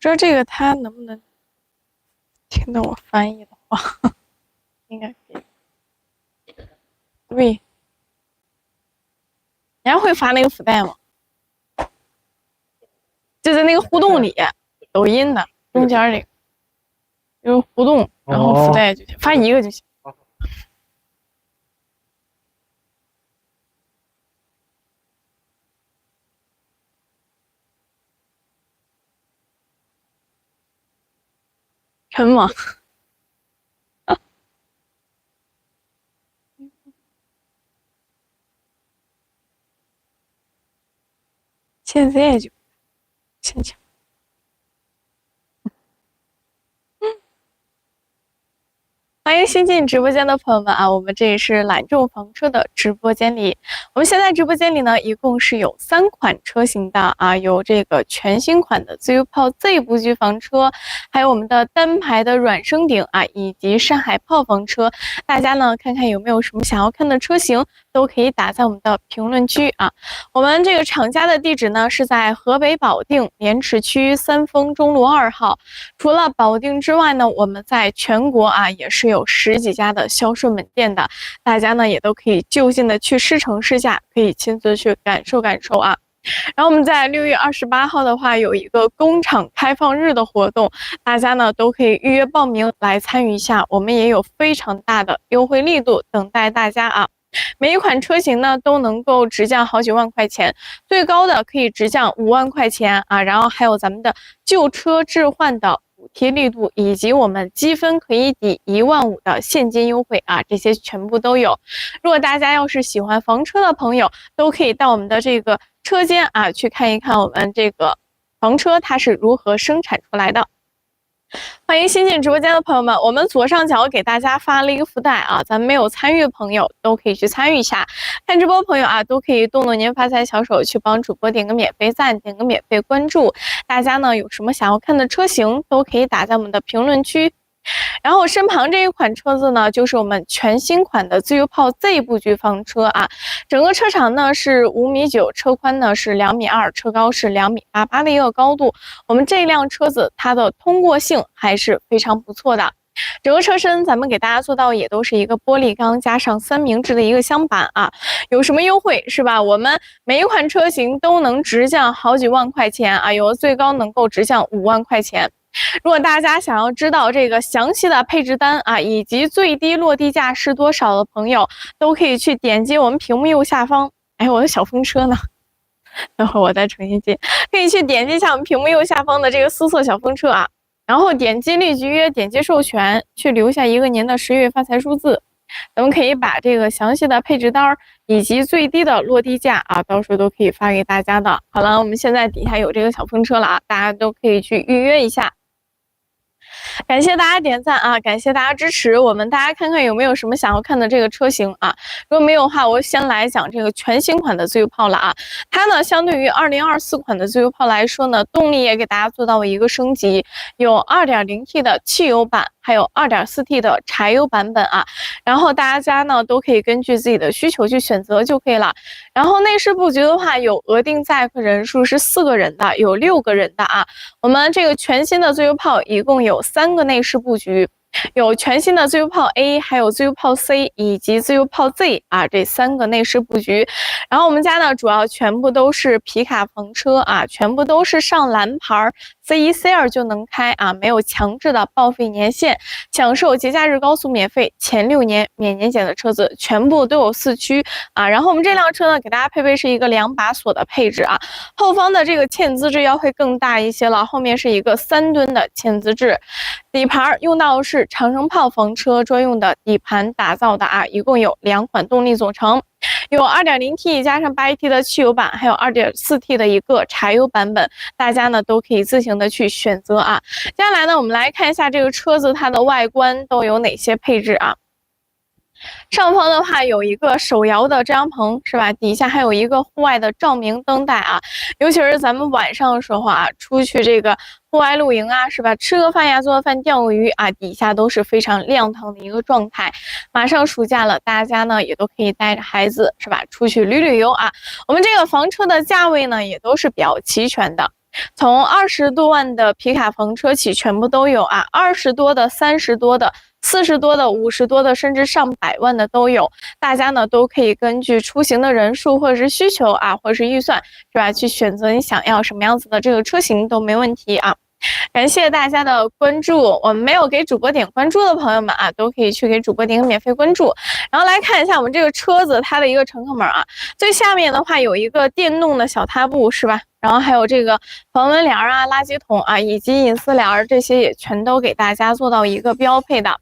知道这个他能不能听到我翻译的话？应该可以。对，你还会发那个福袋吗？就在那个互动里，抖音的中间这个，就是互动，然后福袋就行，发一个就行。沉默。现在就请请。欢迎新进直播间的朋友们啊！我们这里是揽众房车的直播间里，我们现在直播间里呢，一共是有3款车型的啊，有这个全新款的自由炮 Z 布局房车，还有我们的单排的软升顶啊，以及山海炮房车。大家呢看看有没有什么想要看的车型，都可以打在我们的评论区啊。我们这个厂家的地址呢是在河北保定莲池区三丰中路2号。除了保定之外呢，我们在全国啊也是有10几家的销售门店的，大家呢也都可以就近的去试乘试驾，可以亲自去感受感受啊。然后我们在6月28号的话有一个工厂开放日的活动，大家呢都可以预约报名来参与一下，我们也有非常大的优惠力度等待大家啊。每一款车型呢都能够直降好几万块钱，最高的可以直降5万块钱啊，然后还有咱们的旧车置换的补贴力度，以及我们积分可以抵1万5的现金优惠啊，这些全部都有。如果大家要是喜欢房车的朋友，都可以到我们的这个车间啊去看一看我们这个房车它是如何生产出来的。欢迎新进直播间的朋友们，我们左上角给大家发了一个福袋啊，咱们没有参与的朋友都可以去参与一下。看直播朋友啊，都可以动动您发财小手去帮主播点个免费赞，点个免费关注。大家呢有什么想要看的车型，都可以打在我们的评论区。然后身旁这一款车子呢，就是我们全新款的自由炮 Z 布局房车啊。整个车长呢是5.9米，车宽呢是2.2米，车高是2.88米的一个高度。我们这辆车子它的通过性还是非常不错的。整个车身咱们给大家做到也都是一个玻璃钢加上3明治的一个镶板啊。有什么优惠是吧？我们每一款车型都能直降好几万块钱啊，有的最高能够直降5万块钱。如果大家想要知道这个详细的配置单啊，以及最低落地价是多少的朋友，都可以去点击我们屏幕右下方。哎，我的小风车呢？等会儿我再重新进。可以去点击一下我们屏幕右下方的这个私测小风车啊，然后点击立即约，点击授权，去留下一个您的10月发财数字。咱们可以把这个详细的配置单以及最低的落地价啊，到时候都可以发给大家的。好了，我们现在底下有这个小风车了啊，大家都可以去预约一下。感谢大家点赞啊，感谢大家支持我们。大家看看有没有什么想要看的这个车型啊？如果没有的话，我先来讲这个全新款的自由炮了啊。它呢，相对于2024款的自由炮来说呢，动力也给大家做到了一个升级，有 2.0T 的汽油版，还有 2.4T 的柴油版本啊。然后大家呢都可以根据自己的需求去选择就可以了。然后内饰布局的话，有额定载客人数是4个人的，有6个人的啊。我们这个全新的自由炮一共有3个内饰布局，有全新的自由炮 A， 还有自由炮 C 以及自由炮 Z 啊，这3个内饰布局。然后我们家呢主要全部都是皮卡房车啊，全部都是上蓝牌 C1 C2 就能开啊，没有强制的报废年限，享受节假日高速免费，前6年免年检的车子全部都有4驱啊。然后我们这辆车呢给大家配备是一个2把锁的配置啊，后方的这个嵌资质要会更大一些了，后面是一个3吨的嵌资质。底盘用到是长城炮房车专用的底盘打造的啊，一共有2款动力组成，有 2.0T 加上 8AT 的汽油版，还有 2.4T 的一个柴油版本，大家呢都可以自行的去选择啊。接下来呢，我们来看一下这个车子它的外观都有哪些配置啊。上方的话有一个手摇的遮阳棚是吧？底下还有一个户外的照明灯带啊，尤其是咱们晚上的时候啊，出去这个户外露营啊，是吧？吃个饭呀，做个饭，钓个鱼啊，底下都是非常亮堂的一个状态。马上暑假了，大家呢也都可以带着孩子是吧，出去旅游啊。我们这个房车的价位呢也都是比较齐全的。从20多万的皮卡房车起，全部都有啊，20多的、30多的、40多的、50多的，甚至上百万的都有。大家呢都可以根据出行的人数或者是需求啊，或者是预算，是吧？去选择你想要什么样子的这个车型都没问题啊。感谢大家的关注，我们没有给主播点关注的朋友们啊，都可以去给主播点个免费关注。然后来看一下我们这个车子它的一个乘客门啊，最下面的话有一个电动的小踏步，是吧？然后还有这个防蚊帘啊、垃圾桶啊，以及隐私帘，这些也全都给大家做到一个标配的。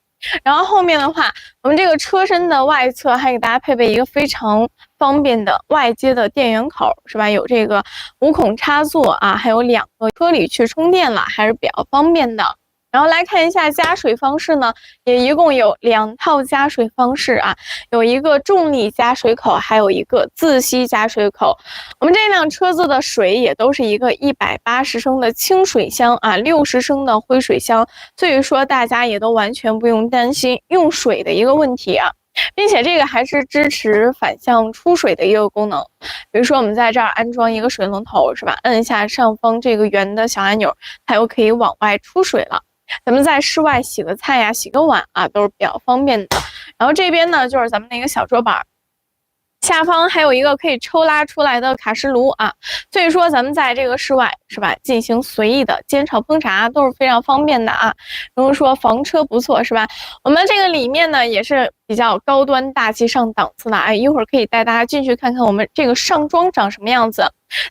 然后后面的话，我们这个车身的外侧还给大家配备一个非常方便的外接的电源口，是吧？有这个无孔插座啊，还有2个车里去充电了，还是比较方便的。然后来看一下加水方式呢，也一共有2套加水方式啊，有一个重力加水口，还有一个自吸加水口。我们这辆车子的水也都是一个180升的清水箱啊，60升的灰水箱，所以说大家也都完全不用担心用水的一个问题啊。并且这个还是支持反向出水的一个功能，比如说我们在这儿安装一个水龙头，是吧？摁一下上方这个圆的小按钮，它又可以往外出水了。咱们在室外洗个菜呀、洗个碗啊，都是比较方便的。然后这边呢，就是咱们的一个小桌板。下方还有一个可以抽拉出来的卡式炉啊，所以说咱们在这个室外是吧，进行随意的煎炒烹炸都是非常方便的啊。如果说房车不错是吧？我们这个里面呢也是比较高端大气上档次的，哎，一会儿可以带大家进去看看我们这个上装长什么样子。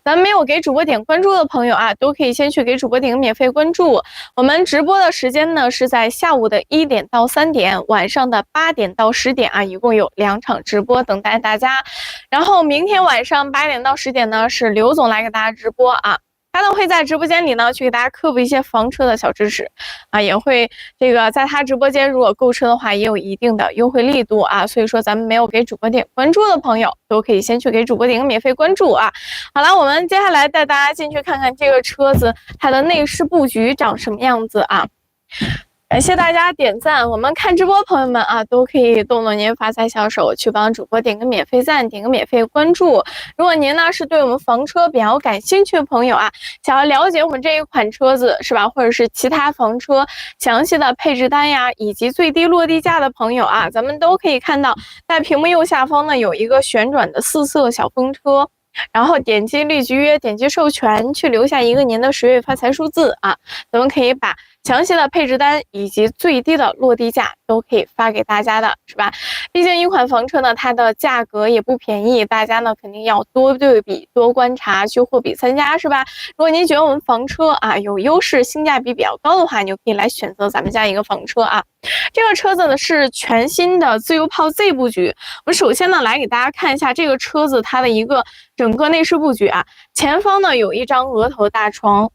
咱没有给主播点关注的朋友啊，都可以先去给主播点个免费关注。我们直播的时间呢是在下午的1点到3点，晚上的8点到10点啊，一共有2场直播等待大家。然后明天晚上8点到10点呢是刘总来给大家直播啊。他呢会在直播间里呢去给大家科普一些房车的小知识啊，也会这个在他直播间如果购车的话也有一定的优惠力度啊，所以说咱们没有给主播点关注的朋友都可以先去给主播点个免费关注啊。好了，我们接下来带大家进去看看这个车子它的内饰布局长什么样子啊。感谢大家点赞，我们看直播朋友们啊，都可以动动您发财小手去帮主播点个免费赞，点个免费关注。如果您呢是对我们房车比较感兴趣的朋友啊，想要了解我们这一款车子是吧，或者是其他房车详细的配置单呀，以及最低落地价的朋友啊，咱们都可以看到在屏幕右下方呢有一个旋转的4色小风车。然后点击立即约，点击授权，去留下一个您的10月发财数字啊，咱们可以把详细的配置单以及最低的落地价都可以发给大家的，是吧？毕竟一款房车呢，它的价格也不便宜，大家呢肯定要多对比、多观察，去货比三家，是吧？如果您觉得我们房车啊有优势，性价比比较高的话，你就可以来选择咱们家一个房车啊。这个车子呢是全新的自由炮 Z 布局。我们首先呢来给大家看一下这个车子它的一个整个内饰布局啊。前方呢有一张额头大床，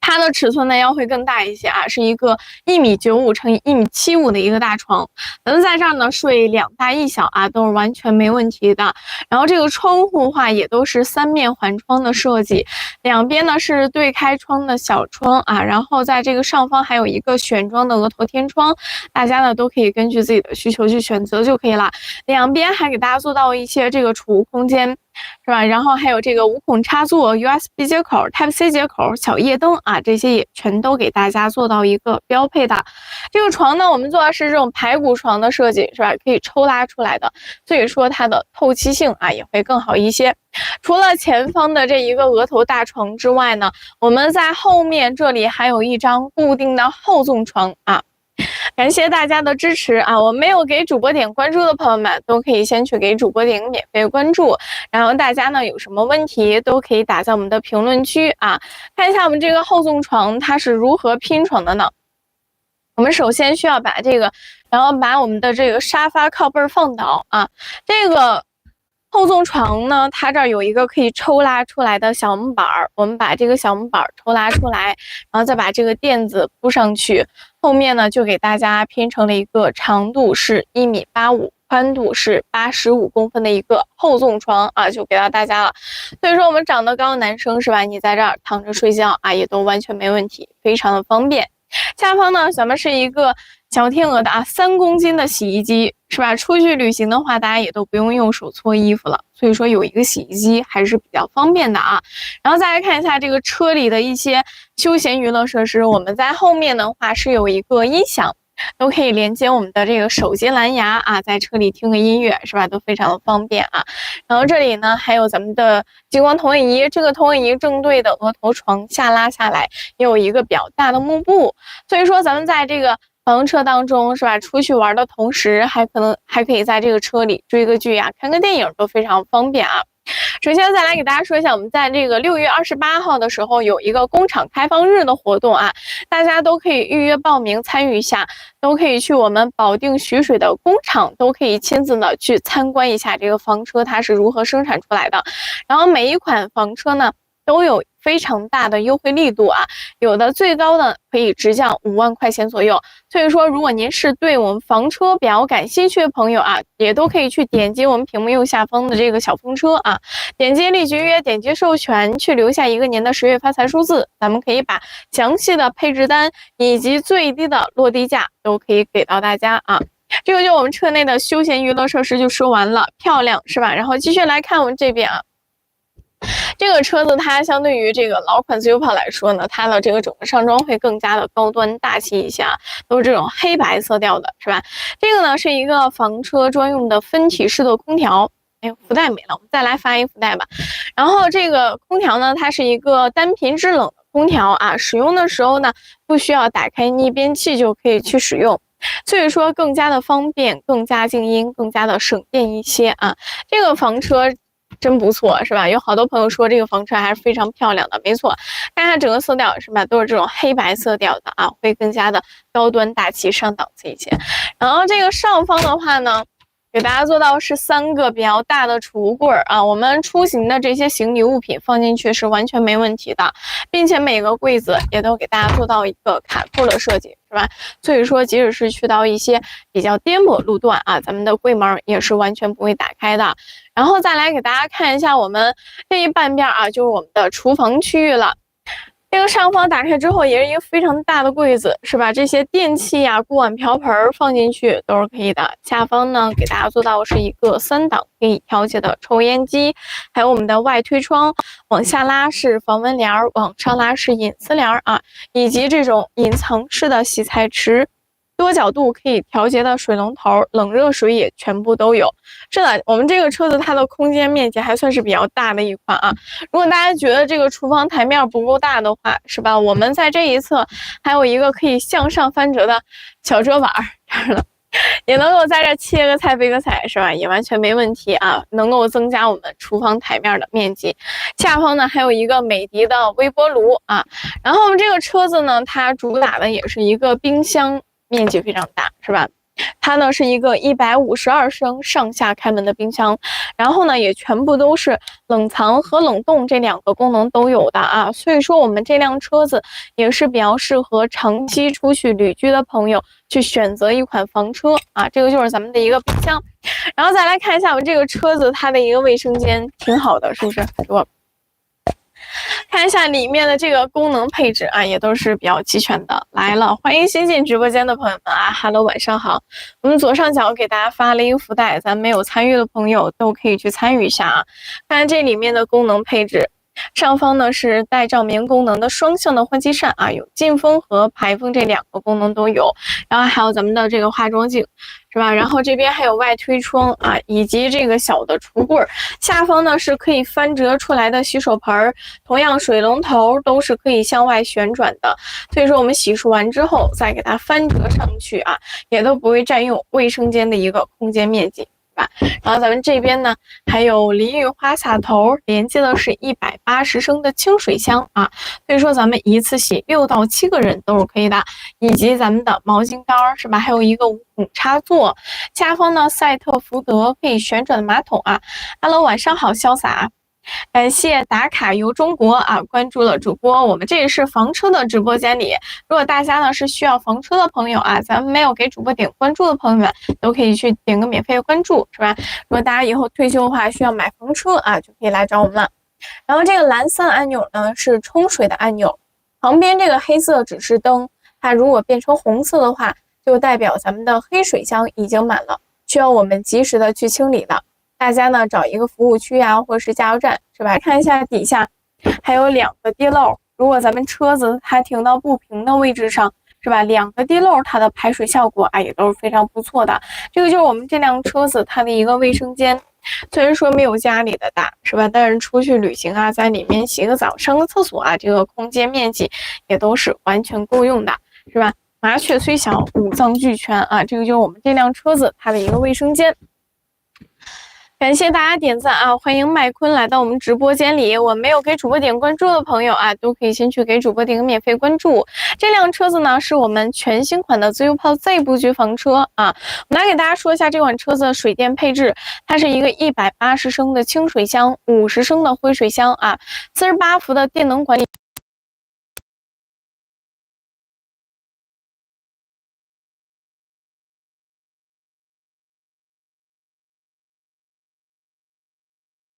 它的尺寸呢要会更大一些啊，是一个1.95米乘以1.75米的一个大床。咱们在这儿呢睡2大1小啊，都是完全没问题的。然后这个窗户的话也都是3面环窗的设计，两边呢是对开窗的小窗啊，然后在这个上方还有一个选装的额头天窗，大家呢都可以根据自己的需求去选择就可以了。两边还给大家做到一些这个储物空间，是吧？然后还有这个无孔插座、USB 接口、Type C 接口、小夜灯啊，这些也全都给大家做到一个标配的。这个床呢，我们做的是这种排骨床的设计，是吧？可以抽拉出来的，所以说它的透气性啊也会更好一些。除了前方的这一个额头大床之外呢，我们在后面这里还有一张固定的后纵床啊。感谢大家的支持啊！我没有给主播点关注的朋友们，都可以先去给主播点个免费关注。然后大家呢有什么问题都可以打在我们的评论区啊。看一下我们这个后纵床它是如何拼床的呢？我们首先需要把这个，然后把我们的这个沙发靠背放倒啊。这个后纵床呢，它这儿有一个可以抽拉出来的小木板儿，我们把这个小木板抽拉出来，然后再把这个垫子铺上去。后面呢，就给大家拼成了一个长度是1.85米，宽度是85公分的一个后纵床啊，就给到大家了。所以说我们长得高的男生是吧？你在这儿躺着睡觉啊，也都完全没问题，非常的方便。下方呢，咱们是一个小天鹅的啊3公斤的洗衣机，是吧？出去旅行的话，大家也都不用用手搓衣服了，所以说有一个洗衣机还是比较方便的啊。然后再来看一下这个车里的一些休闲娱乐设施，我们在后面的话是有一个音响。都可以连接我们的这个手机蓝牙啊，在车里听个音乐是吧，都非常的方便啊。然后这里呢还有咱们的激光投影仪，这个投影仪正对的额头床下拉下来，也有一个比较大的幕布，所以说咱们在这个房车当中是吧，出去玩的同时，还可以在这个车里追个剧啊，看个电影都非常方便啊。首先再来给大家说一下，我们在这个6月28号的时候有一个工厂开放日的活动啊，大家都可以预约报名参与一下，都可以去我们保定徐水的工厂，都可以亲自的去参观一下这个房车它是如何生产出来的。然后每一款房车呢都有非常大的优惠力度啊，有的最高的可以直降5万块钱左右。所以说，如果您是对我们房车比较感兴趣的朋友啊，也都可以去点击我们屏幕右下方的这个小风车啊，点击立即约，点击授权，去留下一个您的10月发财数字，咱们可以把详细的配置单以及最低的落地价都可以给到大家啊。这个就我们车内的休闲娱乐设施就说完了，漂亮是吧？然后继续来看我们这边啊。这个车子它相对于这个老款自由跑来说呢，它的这个整个上装会更加的高端大气一些啊，都是这种黑白色调的，是吧？这个呢是一个房车专用的分体式的空调。哎，福袋没了，我们再来发一个福袋吧。然后这个空调呢，它是一个单频制冷的空调啊，使用的时候呢，不需要打开逆变器就可以去使用，所以说更加的方便，更加静音，更加的省电一些啊。这个房车真不错是吧？有好多朋友说这个房车还是非常漂亮的，没错，看它整个色调是吧，都是这种黑白色调的啊，会更加的高端大气上档次一些。然后这个上方的话呢，给大家做到是3个比较大的储物柜啊，我们出行的这些行李物品放进去是完全没问题的，并且每个柜子也都给大家做到一个卡扣的设计，是吧？所以说即使是去到一些比较颠簸路段啊，咱们的柜门也是完全不会打开的。然后再来给大家看一下我们这一半边啊，就是我们的厨房区域了。这个上方打开之后也是一个非常大的柜子，是吧？这些电器啊、锅碗瓢盆放进去都是可以的。下方呢，给大家做到是一个3档可以调节的抽烟机，还有我们的外推窗，往下拉是防蚊帘，往上拉是隐私帘啊，以及这种隐藏式的洗菜池。多角度可以调节的水龙头，冷热水也全部都有。是的，我们这个车子它的空间面积还算是比较大的一款啊。如果大家觉得这个厨房台面不够大的话，是吧？我们在这一侧还有一个可以向上翻折的小桌板，也能够在这切个菜、备个菜，是吧？也完全没问题啊，能够增加我们厨房台面的面积。下方呢还有一个美的的微波炉啊。然后我们这个车子呢，它主打的也是一个冰箱。面积非常大，是吧？它呢是一个152升上下开门的冰箱，然后呢也全部都是冷藏和冷冻这2个功能都有的啊，所以说我们这辆车子也是比较适合长期出去旅居的朋友去选择一款房车啊，这个就是咱们的一个冰箱。然后再来看一下我们这个车子它的一个卫生间，挺好的，是不是？看一下里面的这个功能配置啊，也都是比较齐全的。来了，欢迎新进直播间的朋友们啊 ，Hello， 晚上好。我们左上角给大家发了一个福袋，咱没有参与的朋友都可以去参与一下啊。看看这里面的功能配置，上方呢是带照明功能的双向的换气扇啊，有进风和排风这2个功能都有，然后还有咱们的这个化妆镜。是吧？然后这边还有外推窗啊，以及这个小的橱柜，下方呢是可以翻折出来的洗手盆，同样水龙头都是可以向外旋转的，所以说我们洗漱完之后再给它翻折上去啊，也都不会占用卫生间的一个空间面积。然后咱们这边呢还有淋浴花洒头，连接的是180升的清水箱啊，所以说咱们一次洗6到7个人都是可以的，以及咱们的毛巾杆是吧？还有一个无孔插座，下方呢赛特福德可以旋转的马桶啊。Hello， 晚上好，潇洒。感谢打卡游中国啊，关注了主播，我们这也是房车的直播间里，如果大家呢是需要房车的朋友啊，咱们没有给主播点关注的朋友们，都可以去点个免费的关注，是吧？如果大家以后退休的话需要买房车啊，就可以来找我们了。然后这个蓝色按钮呢是冲水的按钮，旁边这个黑色指示灯，它如果变成红色的话，就代表咱们的黑水箱已经满了。需要我们及时的去清理的。大家呢找一个服务区啊，或者是加油站，是吧？看一下底下还有2个地漏，如果咱们车子它停到不平的位置上，是吧？2个地漏它的排水效果啊也都是非常不错的。这个就是我们这辆车子它的一个卫生间，虽然说没有家里的大，是吧？但是出去旅行啊，在里面洗个澡、上个厕所啊，这个空间面积也都是完全够用的，是吧？麻雀虽小，五脏俱全啊！这个就是我们这辆车子它的一个卫生间。感谢大家点赞啊！欢迎麦坤来到我们直播间里。我没有给主播点关注的朋友啊，都可以先去给主播点个免费关注。这辆车子呢，是我们全新款的自由炮 Z 布局房车啊。我们来给大家说一下这款车子的水电配置，它是一个180升的清水箱，50升的灰水箱啊，48伏的电能管理。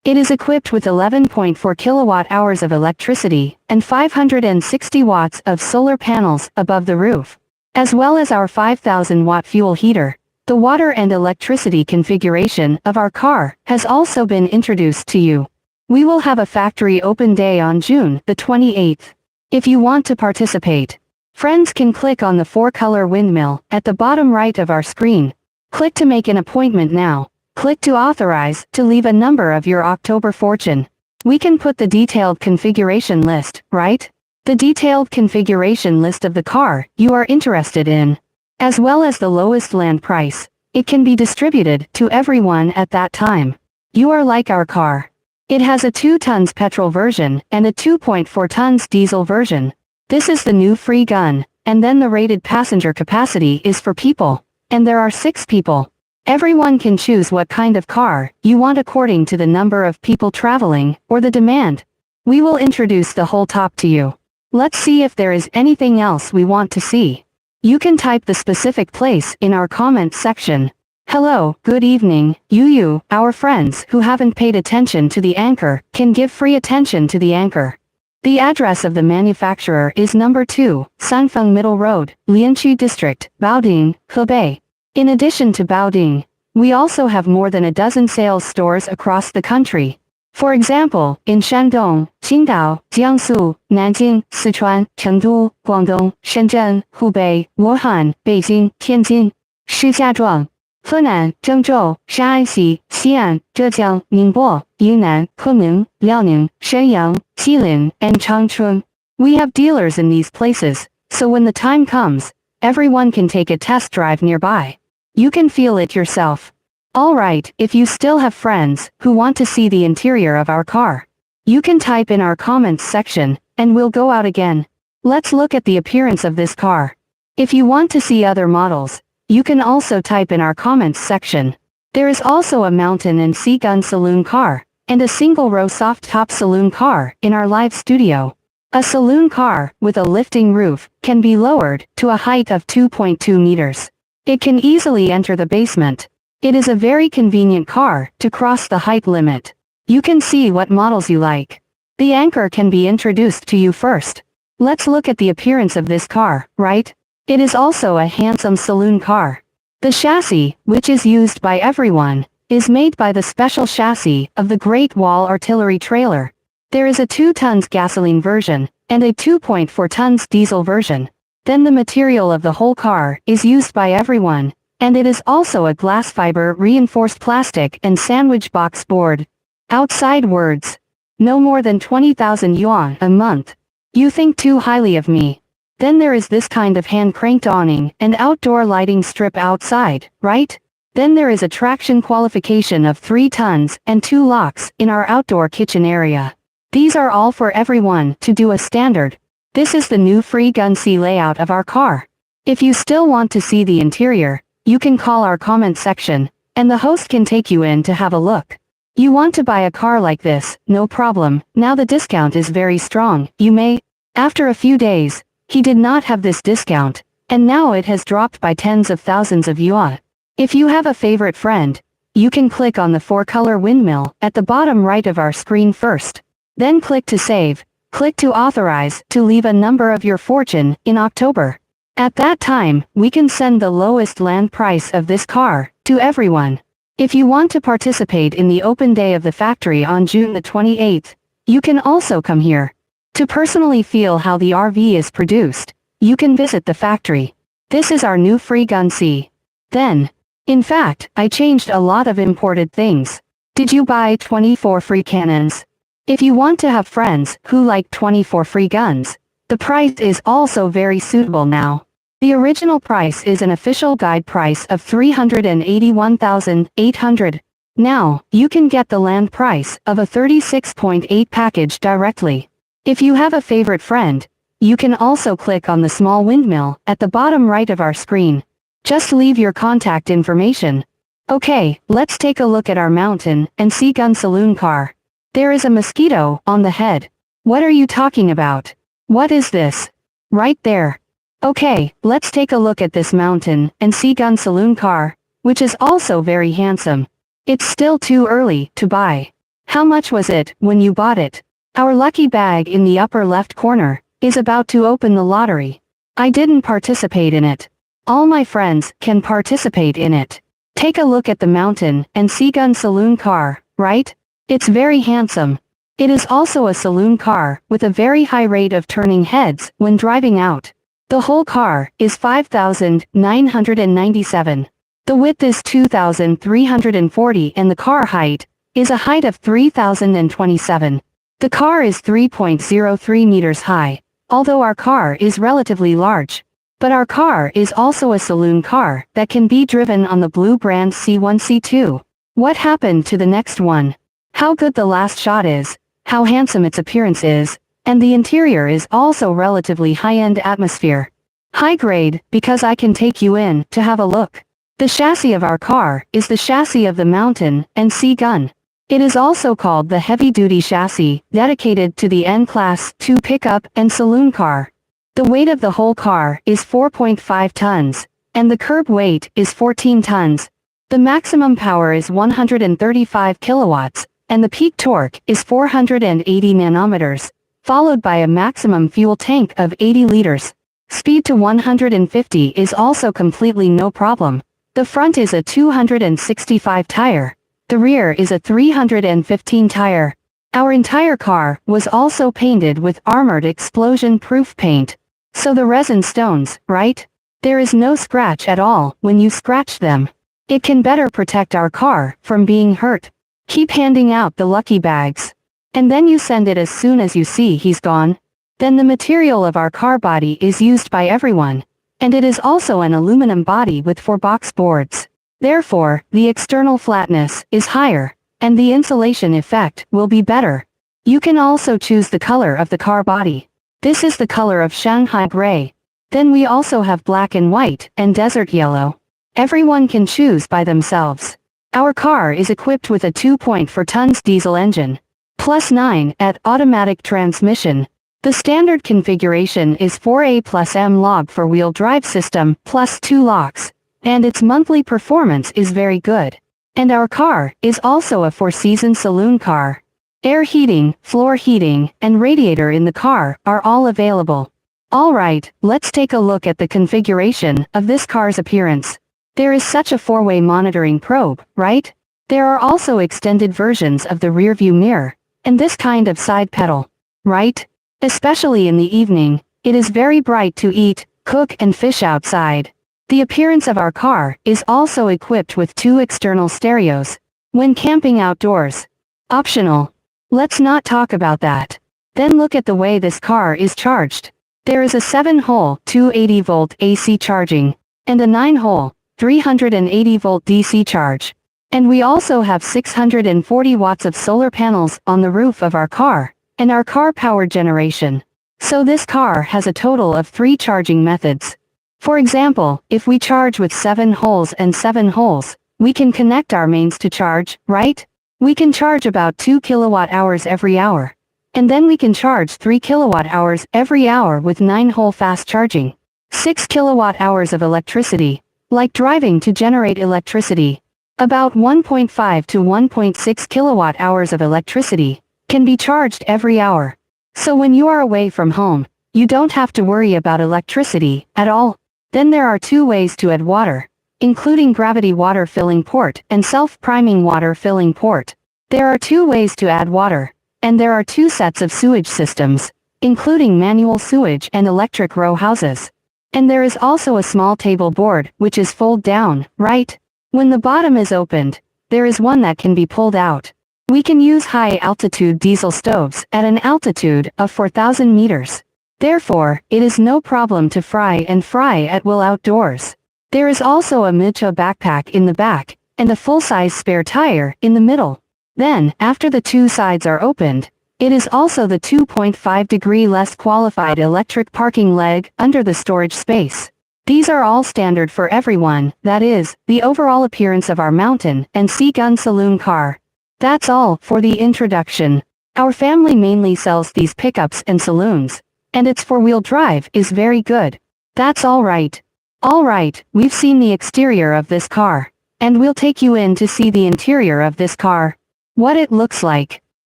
It is equipped with 11.4 kilowatt-hours of electricity and 560 watts of solar panels above the roof, as well as our 5,000-watt fuel heater. The water and electricity configuration of our car has also been introduced to you. We will have a factory open day on June the 28th. If you want to participate, friends can click on the 4-color windmill at the bottom right of our screen. Click to make an appointment now. Click to authorize to leave a number of your October fortune. We can put the detailed configuration list, right? The detailed configuration list of the car you are interested in, as well as the lowest land price. It can be distributed to everyone at that time. You are like our car. It has a 2 tons petrol version and a 2.4 tons diesel version. This is the new free gun, and then the rated passenger capacity is for people, and there are 6 people. Everyone can choose what kind of car you want according to the number of people traveling or the demand. We will introduce the whole top to you. Let's see if there is anything else we want to see. You can type the specific place in our comment section. Hello, good evening, you, our friends who haven't paid attention to the anchor, can give free attention to the anchor. The address of the manufacturer is number 2, Sanfeng Middle Road, Lianqu District, Baoding, Hebei. In addition to Baoding, we also have more than a dozen sales stores across the country. For example, in Shandong, Qingdao, Jiangsu, Nanjing, Sichuan, Chengdu, Guangdong, Shenzhen, Hubei, Wuhan, Beijing, Tianjin, Shijiazhuang, Henan, Zhengzhou, Shaanxi, Xi'an, Zhejiang, Ningbo, Yunnan, Kunming, Liaoning, Shenyang, Jilin, and Changchun. We have dealers in these places, so when the time comes, everyone can take a test drive nearby. You can feel it yourself. Alright, if you still have friends who want to see the interior of our car, you can type in our comments section, and we'll go out again. Let's look at the appearance of this car. If you want to see other models, you can also type in our comments section. There is also a mountain and sea gun saloon car, and a single-row soft-top saloon car in our live studio. A saloon car with a lifting roof can be lowered to a height of 2.2 meters. It can easily enter the basement. It is a very convenient car to cross the height limit. You can see what models you like. The anchor can be introduced to you first. Let's look at the appearance of this car, right? It is also a handsome saloon car. The chassis, which is used by everyone, is made by the special chassis of the Great Wall Artillery Trailer. There is a 2 tons gasoline version, and a 2.4 tons diesel version. Then the material of the whole car is used by everyone, and it is also a glass fiber reinforced plastic and sandwich box board. Outside words. No more than 20,000 yuan a month. You think too highly of me. Then there is this kind of hand-cranked awning and outdoor lighting strip outside, right? Then there is a traction qualification of 3 tons and 2 locks in our outdoor kitchen area. These are all for everyone to do a standard. This is the new free gun C layout of our car. If you still want to see the interior, you can call our comment section, and the host can take you in to have a look. You want to buy a car like this, no problem, now the discount is very strong, you may. After a few days, he did not have this discount, and now it has dropped by tens of thousands of yuan. If you have a favorite friend, you can click on the 4-color windmill at the bottom right of our screen first. Then click to save. Click to authorize to leave a number of your fortune in October. At that time, we can send the lowest land price of this car To everyone. If you want to participate in the open day of the factory on June the 28th, you can also come here. To personally feel how the RV is produced, you can visit the factory. This is our new free gun C. Then, in fact, I changed a lot of imported things. Did you buy 24 free cannons? If you want to have friends who like 24 free guns, the price is also very suitable now. The original price is an official guide price of 381,800. Now, you can get the land price of a 36.8 package directly. If you have a favorite friend, you can also click on the small windmill at the bottom right of our screen. Just leave your contact information. Okay, let's take a look at our mountain and sea gun saloon car. There is a mosquito on the head. What are you talking about? What is this? Right there. Okay, let's take a look at this mountain and sea gun saloon car, which is also very handsome. It's still too early to buy. How much was it when you bought it? Our lucky bag in the upper left corner is about to open the lottery. I didn't participate in it. All my friends can participate in it. Take a look at the mountain and sea gun saloon car, right? It's very handsome. It is also a saloon car with a very high rate of turning heads when driving out. The whole car is 5,997. The width is 2,340 and the car height is a height of 3,027. The car is 3.03 meters high, although our car is relatively large. But our car is also a saloon car that can be driven on the blue brand C1 C2. What happened to the next one? How good the last shot is, how handsome its appearance is, and the interior is also relatively high-end atmosphere. High grade, because I can take you in to have a look. The chassis of our car is the chassis of the mountain and sea gun. It is also called the heavy-duty chassis, dedicated to the N-Class 2 pickup and saloon car. The weight of the whole car is 4.5 tons, and the curb weight is 14 tons. The maximum power is 135 kilowatts, and the peak torque is 480 nanometers, followed by a maximum fuel tank of 80 liters. Speed to 150 is also completely no problem. The front is a 265 tire. The rear is a 315 tire. Our entire car was also painted with armored explosion-proof paint. So the resin stones, right? There is no scratch at all when you scratch them. It can better protect our car from being hurt. Keep handing out the lucky bags. And then you send it as soon as you see he's gone. Then the material of our car body is used by everyone. And it is also an aluminum body with 4 box boards. Therefore, the external flatness is higher, and the insulation effect will be better. You can also choose the color of the car body. This is the color of Shanghai gray. Then we also have black and white, and desert yellow. Everyone can choose by themselves. Our car is equipped with a 2.4 tons diesel engine, plus 9 at automatic transmission. The standard configuration is 4A plus M log four-wheel drive system, plus 2 locks. And its monthly performance is very good. And our car is also a 4-season saloon car. Air heating, floor heating, and radiator in the car are all available. Alright, let's take a look at the configuration of this car's appearance. There is such a 4-way monitoring probe, right? There are also extended versions of the rear-view mirror, and this kind of side pedal, right? Especially in the evening, it is very bright to eat, cook and fish outside. The appearance of our car is also equipped with 2 external stereos. When camping outdoors. Optional. Let's not talk about that. Then look at the way this car is charged. There is a 7-hole 280-volt AC charging, and a 9-hole 380-volt DC charge. And we also have 640 watts of solar panels on the roof of our car, and our car power generation. So this car has a total of 3 charging methods. For example, if we charge with 7 holes and 7 holes, we can connect our mains to charge, right? We can charge about 2 kilowatt hours every hour. And then we can charge 3 kilowatt hours every hour with 9-hole fast charging. 6 kilowatt hours of electricity, like driving to generate electricity. About 1.5 to 1.6 kilowatt hours of electricity can be charged every hour. So when you are away from home, you don't have to worry about electricity at all. Then there are 2 ways to add water. including gravity water filling port and self-priming water filling port. There are 2 ways to add water, and there are 2 sets of sewage systems, including manual sewage and electric row houses. And there is also a small table board, which is fold down, right? When the bottom is opened, there is one that can be pulled out. We can use high-altitude diesel stoves at an altitude of 4,000 meters. Therefore, it is no problem to fry at will outdoors. There is also a Micha backpack in the back, and a full-size spare tire in the middle. Then, after the 2 sides are opened, it is also the 2.5-degree less qualified electric parking leg under the storage space. These are all standard for everyone, that is, the overall appearance of our mountain and sea gun saloon car. That's all for the introduction. Our family mainly sells these pickups and saloons, and its 4-wheel drive is very good. That's all right. All right, we've seen the exterior of this car, and we'll take you in to see the interior of this car. What it looks like.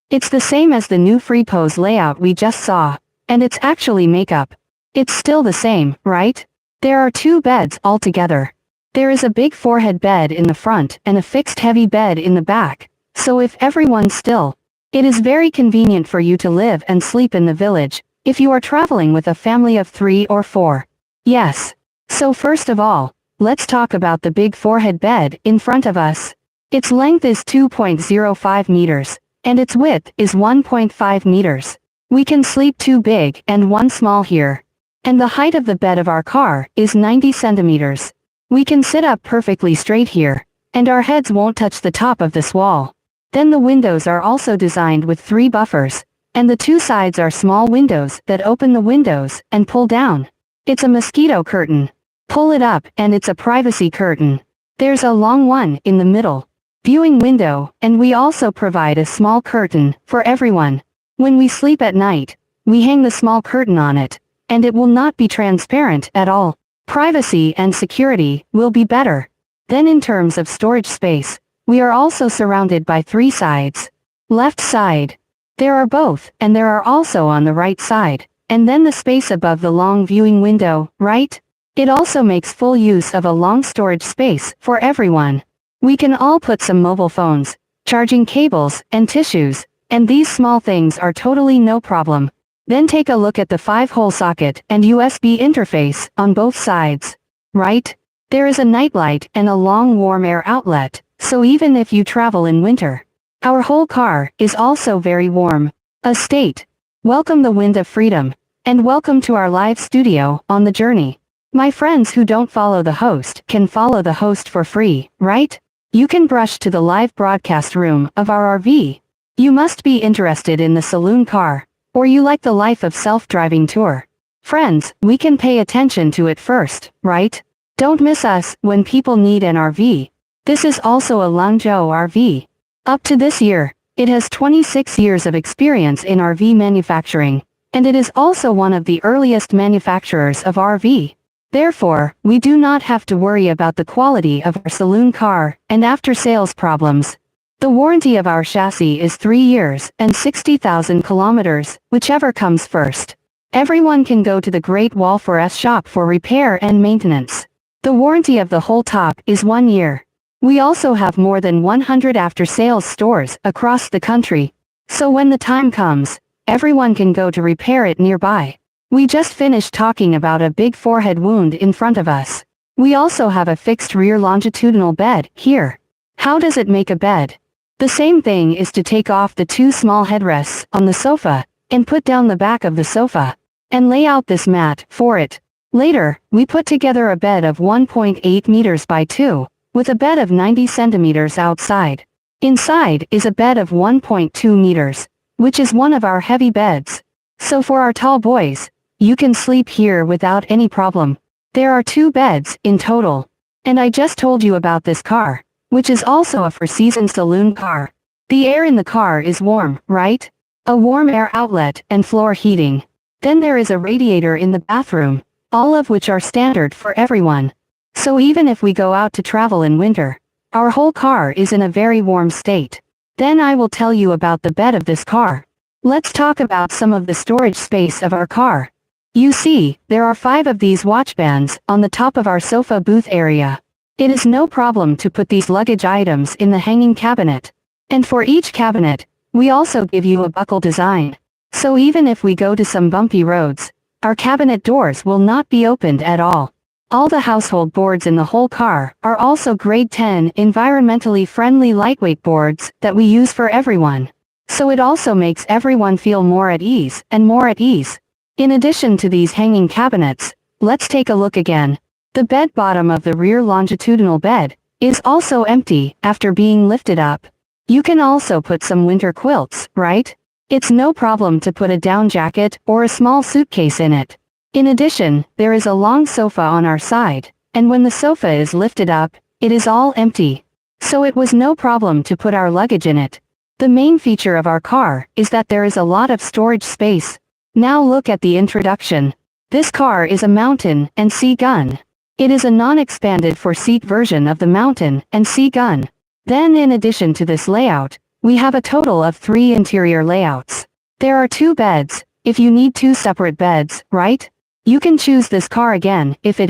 It's the same as the new free pose layout we just saw, and it's actually makeup. It's still the same, right? There are 2 beds altogether. There is a big forehead bed in the front and a fixed heavy bed in the back, so if everyone's still, it is very convenient for you to live and sleep in the village, if you are traveling with a family of 3 or 4. Yes. So first of all, let's talk about the big forehead bed in front of us. Its length is 2.05 meters, and its width is 1.5 meters. We can sleep 2 big and 1 small here. And the height of the bed of our car is 90 centimeters. We can sit up perfectly straight here, and our heads won't touch the top of this wall. Then the windows are also designed with 3 buffers, and the 2 sides are small windows that open the windows and pull down. It's a mosquito curtain. Pull it up and it's a privacy curtain. There's a long one in the middle. Viewing window, and we also provide a small curtain for everyone. When we sleep at night, we hang the small curtain on it, and it will not be transparent at all. Privacy and security will be better. Then in terms of storage space, we are also surrounded by 3 sides. Left side. There are both, and there are also on the right side, and then the space above the long viewing window, right? It also makes full use of a long storage space for everyone. We can all put some mobile phones, charging cables, and tissues, and these small things are totally no problem. Then take a look at the 5-hole socket and USB interface on both sides. Right? There is a nightlight and a long warm air outlet, so even if you travel in winter, our whole car is also very warm. A state. Welcome the wind of freedom, and welcome to our live studio on the journey. My friends who don't follow the host can follow the host for free, right? You can brush to the live broadcast room of our RV. You must be interested in the saloon car, or you like the life of self-driving tour. Friends, we can pay attention to it first, right? Don't miss us when people need an RV. This is also a Langzhou RV. Up to this year, it has 26 years of experience in RV manufacturing, and it is also one of the earliest manufacturers of RV. Therefore, we do not have to worry about the quality of our saloon car and after-sales problems. The warranty of our chassis is 3 years and 60,000 kilometers, whichever comes first. Everyone can go to the Great Wall Forest shop for repair and maintenance. The warranty of the whole top is 1 year. We also have more than 100 after-sales stores across the country. So when the time comes, everyone can go to repair it nearby. We just finished talking about a big forehead wound in front of us. We also have a fixed rear longitudinal bed here. How does it make a bed? The same thing is to take off the 2 small headrests on the sofa, and put down the back of the sofa, and lay out this mat for it. Later, we put together a bed of 1.8 meters by 2, with a bed of 90 centimeters outside. Inside is a bed of 1.2 meters, which is one of our heavy beds. So for our tall boys, you can sleep here without any problem. There are 2 beds in total. And I just told you about this car, which is also a 4-season saloon car. The air in the car is warm, right? A warm air outlet and floor heating. Then there is a radiator in the bathroom, all of which are standard for everyone. So even if we go out to travel in winter, our whole car is in a very warm state. Then I will tell you about the bed of this car. Let's talk about some of the storage space of our car. You see, there are 5 of these watch bands on the top of our sofa booth area. It is no problem to put these luggage items in the hanging cabinet. And for each cabinet, we also give you a buckle design. So even if we go to some bumpy roads, our cabinet doors will not be opened at all. All the household boards in the whole car are also grade 10 environmentally friendly lightweight boards that we use for everyone. So it also makes everyone feel more at ease and more at ease. In addition to these hanging cabinets, let's take a look again. The bed bottom of the rear longitudinal bed is also empty after being lifted up. You can also put some winter quilts, right? It's no problem to put a down jacket or a small suitcase in it. In addition, there is a long sofa on our side, and when the sofa is lifted up, it is all empty. So it was no problem to put our luggage in it. The main feature of our car is that there is a lot of storage space. Now look at the introduction. This car is a mountain and sea gun. It is a non-expanded four-seat version of the mountain and sea gun. Then in addition to this layout, we have a total of 3 interior layouts. There are 2 beds, if you need 2 separate beds, right? You can choose this car again, if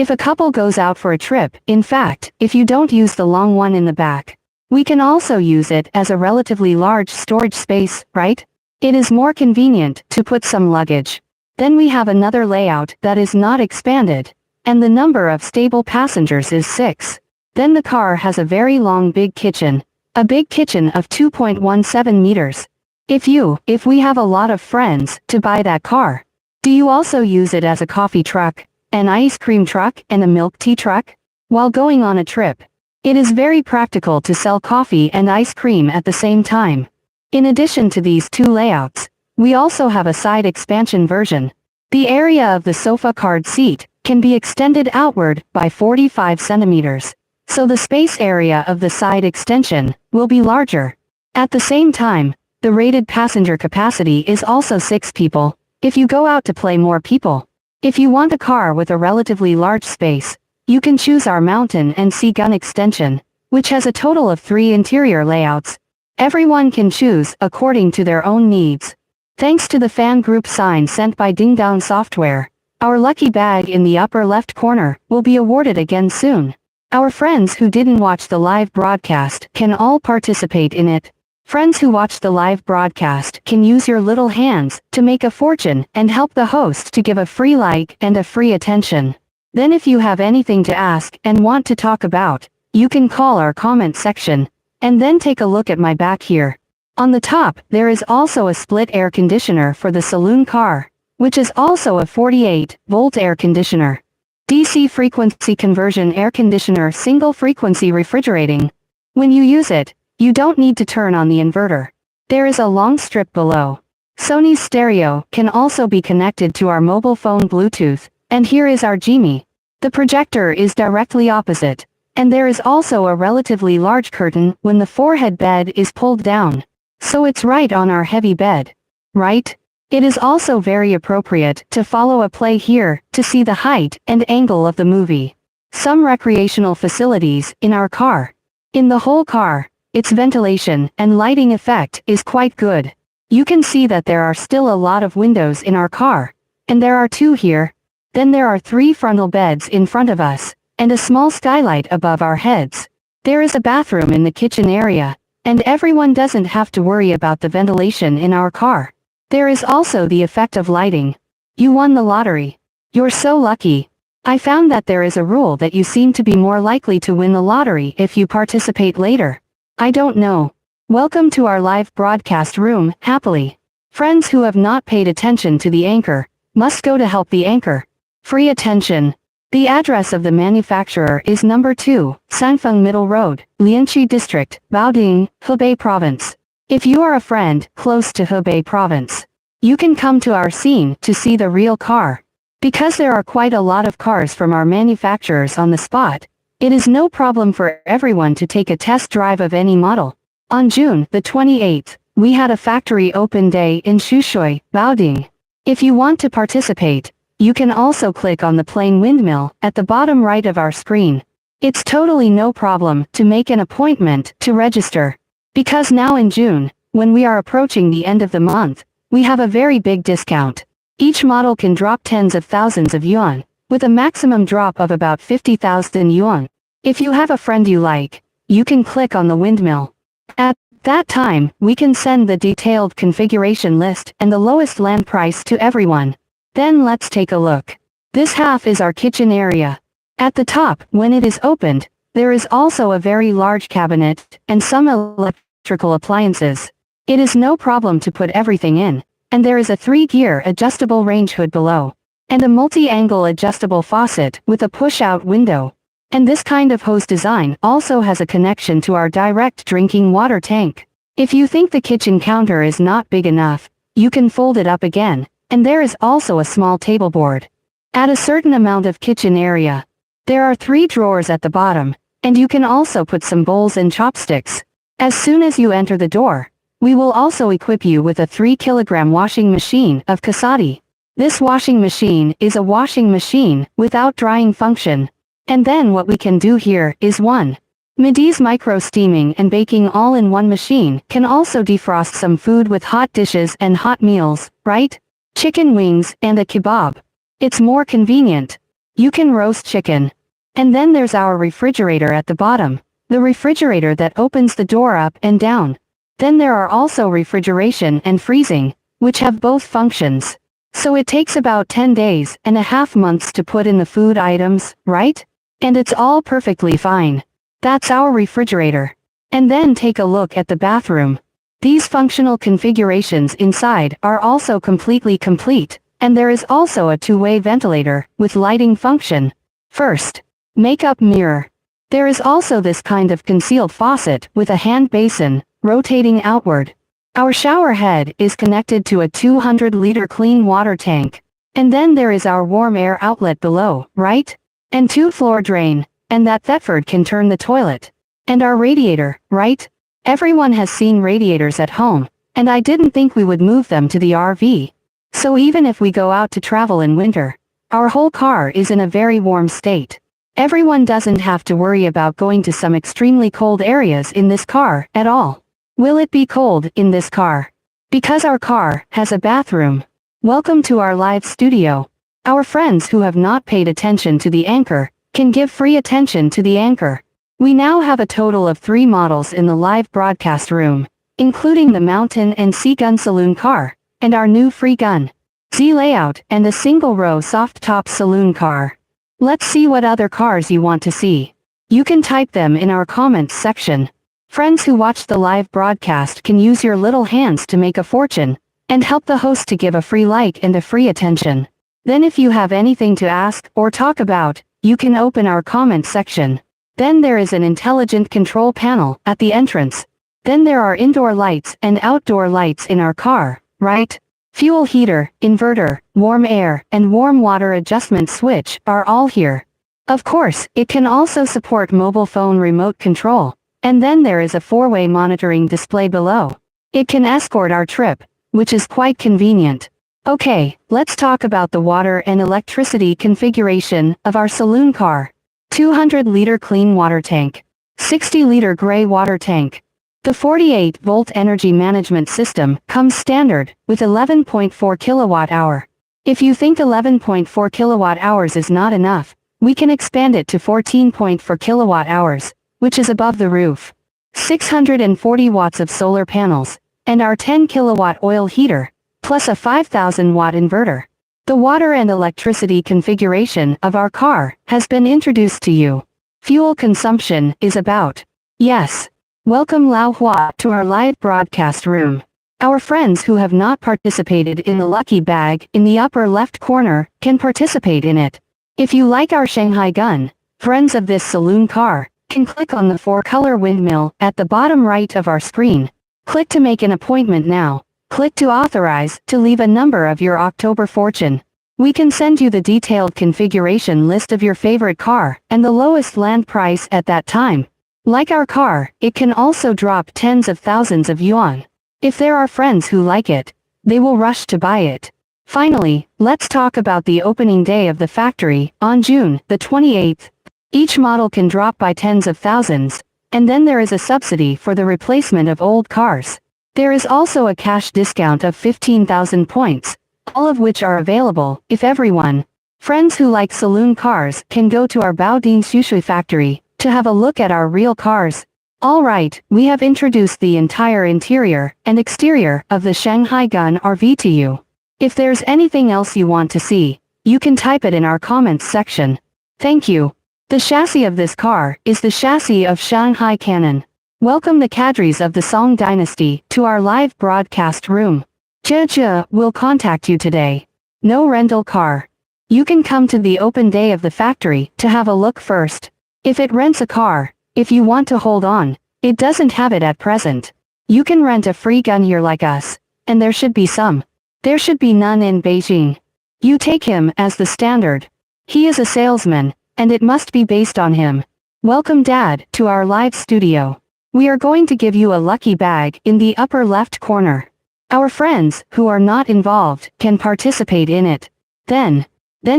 a couple goes out for a trip. In fact, if you don't use the long one in the back, we can also use it as a relatively large storage space, right? It is more convenient to put some luggage. Then we have another layout that is not expanded, and the number of stable passengers is 6. Then the car has a very long big kitchen, a big kitchen of 2.17 meters. If we have a lot of friends to buy that car, do you also use it as a coffee truck, an ice cream truck and a milk tea truck? While going on a trip, it is very practical to sell coffee and ice cream at the same time. In addition to these 2 layouts, we also have a side expansion version. The area of the sofa card seat can be extended outward by 45 centimeters. So the space area of the side extension will be larger. At the same time, the rated passenger capacity is also 6 people, if you go out to play more people. If you want a car with a relatively large space, you can choose our mountain and sea gun extension, which has a total of 3 interior layouts. Everyone can choose according to their own needs. Thanks to the fan group sign sent by Ding Dong Software, our lucky bag in the upper left corner will be awarded again soon. Our friends who didn't watch the live broadcast can all participate in it. Friends who watched the live broadcast can use your little hands to make a fortune and help the host to give a free like and a free attention. Then if you have anything to ask and want to talk about, you can call our comment section. And then take a look at my back here. On the top, there is also a split air conditioner for the saloon car, which is also a 48-volt air conditioner. DC frequency conversion air conditioner single frequency refrigerating. When you use it, you don't need to turn on the inverter. There is a long strip below. Sony's stereo can also be connected to our mobile phone Bluetooth, and here is our Genie. The projector is directly opposite, and there is also a relatively large curtain when the forehead bed is pulled down. So it's right on our heavy bed. Right? It is also very appropriate to follow a play here to see the height and angle of the movie. Some recreational facilities in our car. In the whole car, its ventilation and lighting effect is quite good. You can see that there are still a lot of windows in our car, and there are 2 here. Then there are 3 frontal beds in front of us, and a small skylight above our heads. There is a bathroom in the kitchen area, and everyone doesn't have to worry about the ventilation in our car. There is also the effect of lighting. You won the lottery. You're so lucky. I found that there is a rule that you seem to be more likely to win the lottery if you participate later. I don't know. Welcome to our live broadcast room, happily. Friends who have not paid attention to the anchor must go to help the anchor. Free attention. The address of the manufacturer is number 2, Sanfeng Middle Road, Lianqi District, Baoding, Hebei Province. If you are a friend close to Hebei Province, you can come to our scene to see the real car. Because there are quite a lot of cars from our manufacturers on the spot, it is no problem for everyone to take a test drive of any model. On June the 28th, we had a factory open day in Shushui, Baoding. If you want to participate, you can also click on the plane windmill at the bottom right of our screen. It's totally no problem to make an appointment to register. Because now in June, when we are approaching the end of the month, we have a very big discount. Each model can drop tens of thousands of yuan, with a maximum drop of about 50,000 yuan. If you have a friend you like, you can click on the windmill. At that time, we can send the detailed configuration list and the lowest land price to everyone. Then let's take a look. This half is our kitchen area. At the top, when it is opened, there is also a very large cabinet and some electrical appliances. It is no problem to put everything in, and there is a 3-gear adjustable range hood below, and a multi-angle adjustable faucet with a push-out window. And this kind of hose design also has a connection to our direct drinking water tank. If you think the kitchen counter is not big enough, you can fold it up again, and there is also a small table board. Add a certain amount of kitchen area. There are 3 drawers at the bottom, and you can also put some bowls and chopsticks. As soon as you enter the door, we will also equip you with a 3-kilogram washing machine of Kasadi. This washing machine is a washing machine without drying function. And then what we can do here is 1. Midis micro steaming and baking all in one machine can also defrost some food with hot dishes and hot meals, right? Chicken wings and a kebab. It's more convenient. You can roast chicken. And then there's our refrigerator at the bottom. The refrigerator that opens the door up and down. Then there are also refrigeration and freezing, which have both functions. So it takes about 10 days and a half months to put in the food items, right? And it's all perfectly fine. That's our refrigerator. And then take a look at the bathroom. These functional configurations inside are also completely complete, and there is also a 2-way ventilator with lighting function. First, makeup mirror. There is also this kind of concealed faucet with a hand basin, rotating outward. Our shower head is connected to a 200-liter clean water tank. And then there is our warm air outlet below, right? And 2 floor drain, and that Thetford can turn the toilet. And our radiator, right? Everyone has seen radiators at home, and I didn't think we would move them to the RV. So even if we go out to travel in winter, our whole car is in a very warm state. Everyone doesn't have to worry about going to some extremely cold areas in this car at all. Will it be cold in this car? Because our car has a bathroom. Welcome to our live studio. Our friends who have not paid attention to the anchor can give free attention to the anchor. We now have a total of 3 models in the live broadcast room, including the Mountain and Sea Gun Saloon car, and our new free gun, Z layout, and a single-row soft-top saloon car. Let's see what other cars you want to see. You can type them in our comments section. Friends who watch the live broadcast can use your little hands to make a fortune, and help the host to give a free like and a free attention. Then if you have anything to ask or talk about, you can open our comment section. Then there is an intelligent control panel at the entrance. Then there are indoor lights and outdoor lights in our car, right? Fuel heater, inverter, warm air, and warm water adjustment switch are all here. Of course, it can also support mobile phone remote control. And then there is a 4-way monitoring display below. It can escort our trip, which is quite convenient. Okay, let's talk about the water and electricity configuration of our saloon car. 200-liter clean water tank. 60-liter gray water tank. The 48-volt energy management system comes standard with 11.4 kilowatt-hour. If you think 11.4 kilowatt-hours is not enough, we can expand it to 14.4 kilowatt-hours, which is above the roof. 640 watts of solar panels, and our 10 kilowatt oil heater, plus a 5,000 watt inverter. The water and electricity configuration of our car has been introduced to you. Fuel consumption is about. Yes. Welcome Lao Hua to our live broadcast room. Our friends who have not participated in the lucky bag in the upper left corner can participate in it. If you like our Shanghai gun, friends of this saloon car, can click on the 4-color windmill at the bottom right of our screen. Click to make an appointment now. Click to authorize to leave a number of your October fortune. We can send you the detailed configuration list of your favorite car and the lowest land price at that time. Like our car, it can also drop tens of thousands of yuan. If there are friends who like it, they will rush to buy it. Finally, let's talk about the opening day of the factory on June the 28th. Each model can drop by tens of thousands, and then there is a subsidy for the replacement of old cars. There is also a cash discount of 15,000 points, all of which are available if everyone, friends who like saloon cars, can go to our Baoding Xushui factory to have a look at our real cars. Alright, we have introduced the entire interior and exterior of the Shanghai Gun RV to you. If there's anything else you want to see, you can type it in our comments section. Thank you. The chassis of this car is the chassis of Shanghai Cannon. Welcome the cadres of the Song Dynasty to our live broadcast room. Jia will contact you today. No rental car. You can come to the open day of the factory to have a look first. If it rents a car, if you want to hold on, it doesn't have it at present. You can rent a free gun here like us, and there should be some. There should be none in Beijing. You take him as the standard. He is a salesman, and it must be based on him. Welcome Dad to our live studio. We are going to give you a lucky bag in the upper left corner. Our friends who are not involved can participate in it. Then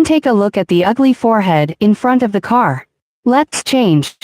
take a look at the ugly forehead in front of the car. Let's change.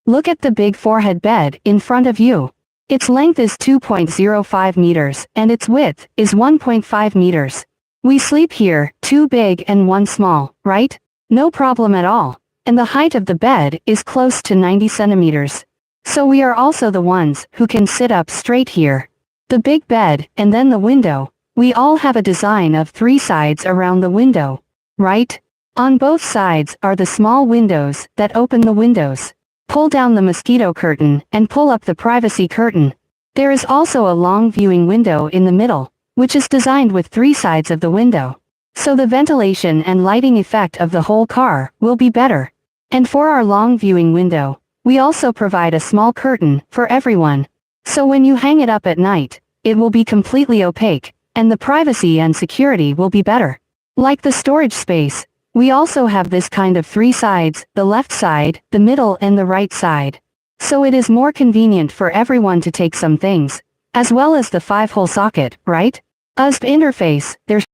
Look at the big forehead bed in front of you. Its length is 2.05 meters and its width is 1.5 meters. We sleep here, 2 big and 1 small, right? No problem at all. And the height of the bed is close to 90 centimeters. So we are also the ones who can sit up straight here. The big bed and then the window. We all have a design of 3 sides around the window, right? On both sides are the small windows that open the windows. Pull down the mosquito curtain and pull up the privacy curtain. There is also a long viewing window in the middle, which is designed with 3 sides of the window. So the ventilation and lighting effect of the whole car will be better. And for our long viewing window, we also provide a small curtain for everyone. So when you hang it up at night, it will be completely opaque, and the privacy and security will be better. Like the storage space, we also have this kind of 3 sides, the left side, the middle and the right side. So it is more convenient for everyone to take some things, as well as the 5-hole socket, right? USB interface, there's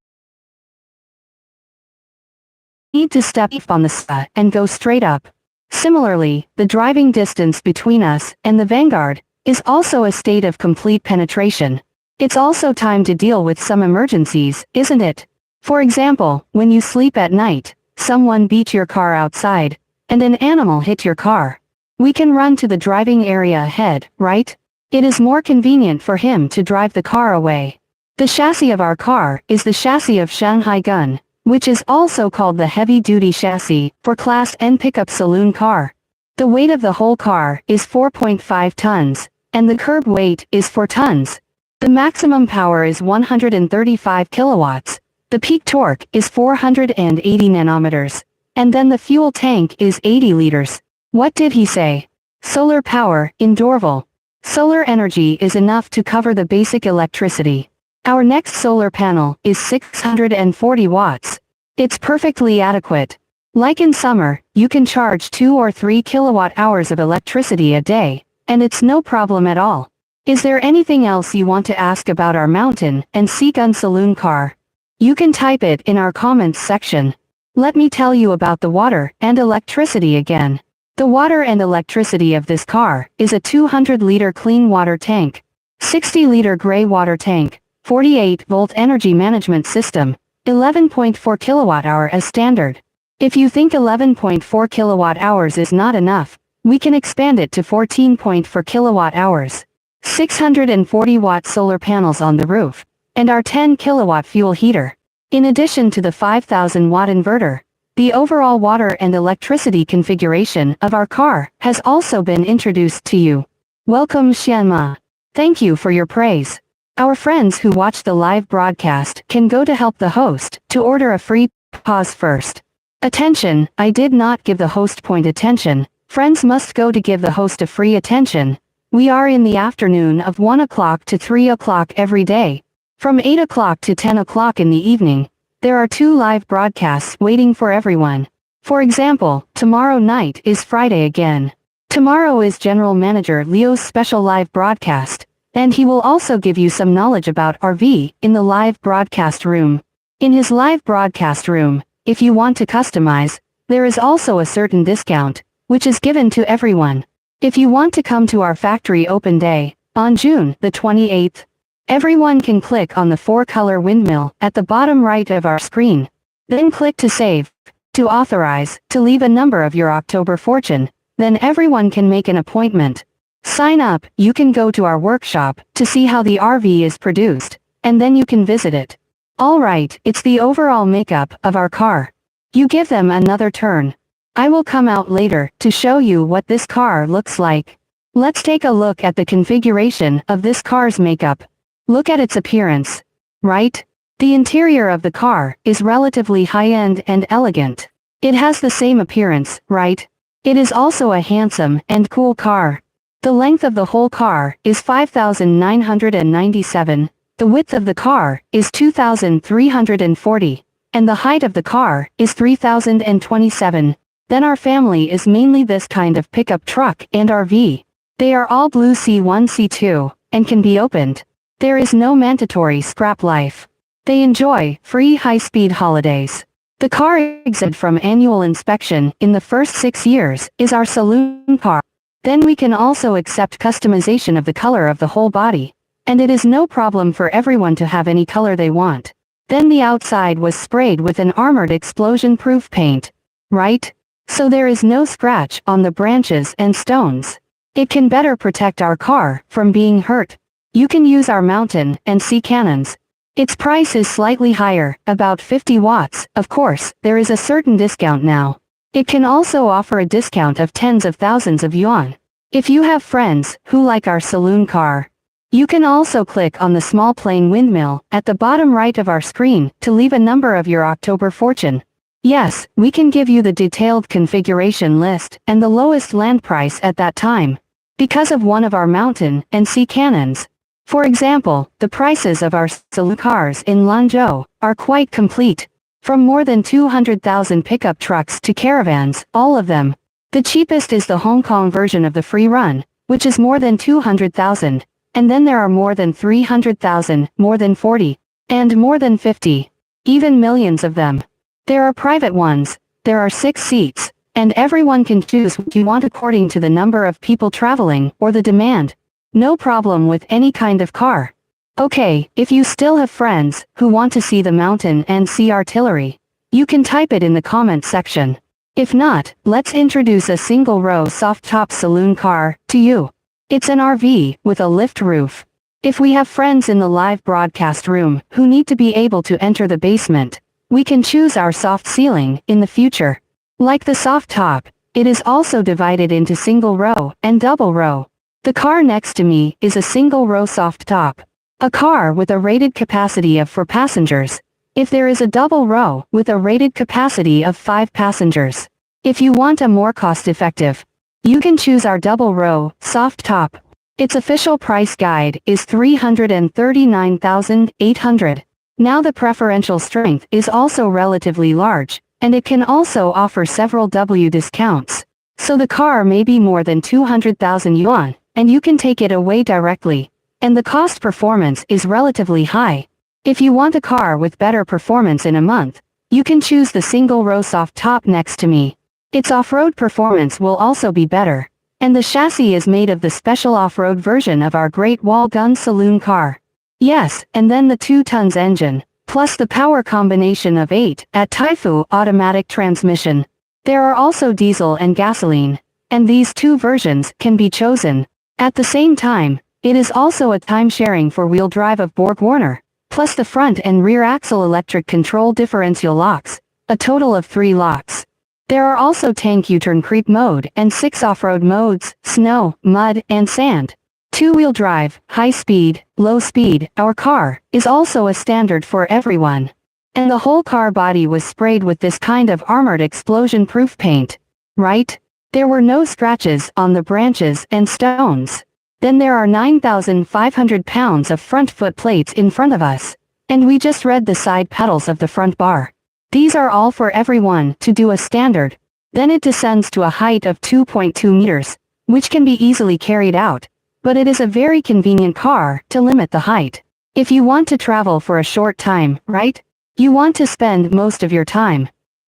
need to step on the SA and go straight up. Similarly, the driving distance between us and the Vanguard is also a state of complete penetration. It's also time to deal with some emergencies, isn't it? For example, when you sleep at night, someone beat your car outside, and an animal hit your car. We can run to the driving area ahead, right? It is more convenient for him to drive the car away. The chassis of our car is the chassis of Shanghai Gun, which is also called the heavy-duty chassis for Class N pickup saloon car. The weight of the whole car is 4.5 tons, and the curb weight is 4 tons. The maximum power is 135 kilowatts. The peak torque is 480 nanometers. And then the fuel tank is 80 liters. What did he say? Solar power in Dorval. Solar energy is enough to cover the basic electricity. Our next solar panel is 640 watts. It's perfectly adequate. Like in summer, you can charge 2 or 3 kilowatt hours of electricity a day, and it's no problem at all. Is there anything else you want to ask about our mountain and sea gun saloon car? You can type it in our comments section. Let me tell you about the water and electricity again. The water and electricity of this car is a 200-liter clean water tank, 60-liter gray water tank, 48-volt energy management system, 11.4 kilowatt-hour as standard. If you think 11.4 kilowatt-hours is not enough, we can expand it to 14.4 kilowatt-hours. 640-watt solar panels on the roof, and our 10-kilowatt fuel heater. In addition to the 5,000-watt inverter, the overall water and electricity configuration of our car has also been introduced to you. Welcome Xianma. Thank you for your praise. Our friends who watch the live broadcast can go to help the host to order a free pause first. Attention, I did not give the host point attention. Friends must go to give the host a free attention. We are in the afternoon of 1 o'clock to 3 o'clock every day. From 8 o'clock to 10 o'clock in the evening, there are 2 live broadcasts waiting for everyone. For example, tomorrow night is Friday again. Tomorrow is General Manager Leo's special live broadcast, and he will also give you some knowledge about RV in the live broadcast room. In his live broadcast room, if you want to customize, there is also a certain discount, which is given to everyone. If you want to come to our factory open day, on June the 28th, everyone can click on the 4-color windmill at the bottom right of our screen. Then click to save, to authorize, to leave a number of your October fortune. then everyone can make an appointment. Sign up, you can go to our workshop to see how the RV is produced, and then you can visit it. Alright, it's the overall makeup of our car. You give them another turn. I will come out later to show you what this car looks like. Let's take a look at the configuration of this car's makeup. Look at its appearance. Right? The interior of the car is relatively high-end and elegant. It has the same appearance, right? It is also a handsome and cool car. The length of the whole car is 5,997, the width of the car is 2,340, and the height of the car is 3,027. Then our family is mainly this kind of pickup truck and RV. They are all blue C1 C2, and can be opened. There is no mandatory scrap life. They enjoy free high-speed holidays. The car exempt from annual inspection in the first 6 years is our saloon car. Then we can also accept customization of the color of the whole body. And it is no problem for everyone to have any color they want. Then the outside was sprayed with an armored explosion-proof paint. Right? So there is no scratch on the branches and stones. It can better protect our car from being hurt. You can use our mountain and sea cannons. Its price is slightly higher, about 50 watts, of course, there is a certain discount now. It can also offer a discount of tens of thousands of yuan. If you have friends who like our saloon car, you can also click on the small plane windmill at the bottom right of our screen to leave a number of your October fortune. Yes, we can give you the detailed configuration list and the lowest land price at that time, because of one of our mountain and sea cannons. For example, the prices of our saloon cars in Lanzhou are quite complete. From more than 200,000 pickup trucks to caravans, all of them. The cheapest is the Hong Kong version of the free run, which is more than 200,000, and then there are more than 300,000, more than 40, and more than 50. Even millions of them. There are private ones, there are 6 seats, and everyone can choose what you want according to the number of people traveling or the demand. No problem with any kind of car. Okay, if you still have friends who want to see the mountain and sea artillery, you can type it in the comment section. If not, let's introduce a single-row soft-top saloon car to you. It's an RV with a lift roof. If we have friends in the live broadcast room who need to be able to enter the basement, we can choose our soft ceiling in the future. Like the soft top, it is also divided into single row and double row. The car next to me is a single row soft top. A car with a rated capacity of 4 passengers. If there is a double row with a rated capacity of 5 passengers. If you want a more cost-effective, you can choose our double row soft top. Its official price guide is 339,800. Now the preferential strength is also relatively large, and it can also offer several W discounts. So the car may be more than 200,000 yuan, and you can take it away directly. And the cost performance is relatively high. If you want a car with better performance in a month, you can choose the single row soft top next to me. Its off-road performance will also be better. And the chassis is made of the special off-road version of our Great Wall Gun saloon car. Yes, and then the 2 tons engine, plus the power combination of 8 at Taifu automatic transmission. There are also diesel and gasoline, and these 2 versions can be chosen. At the same time, it is also a time-sharing four-wheel drive of Borg-Warner, plus the front and rear axle electric control differential locks, a total of 3 locks. There are also tank U-turn creep mode and 6 off-road modes, snow, mud, and sand. 2-wheel drive, high speed, low speed, our car, is also a standard for everyone. And the whole car body was sprayed with this kind of armored explosion-proof paint. Right? There were no scratches on the branches and stones. Then there are 9,500 pounds of front foot plates in front of us. And we just read the side pedals of the front bar. These are all for everyone to do a standard. Then it descends to a height of 2.2 meters, which can be easily carried out. But it is a very convenient car to limit the height. If you want to travel for a short time, right? You want to spend most of your time.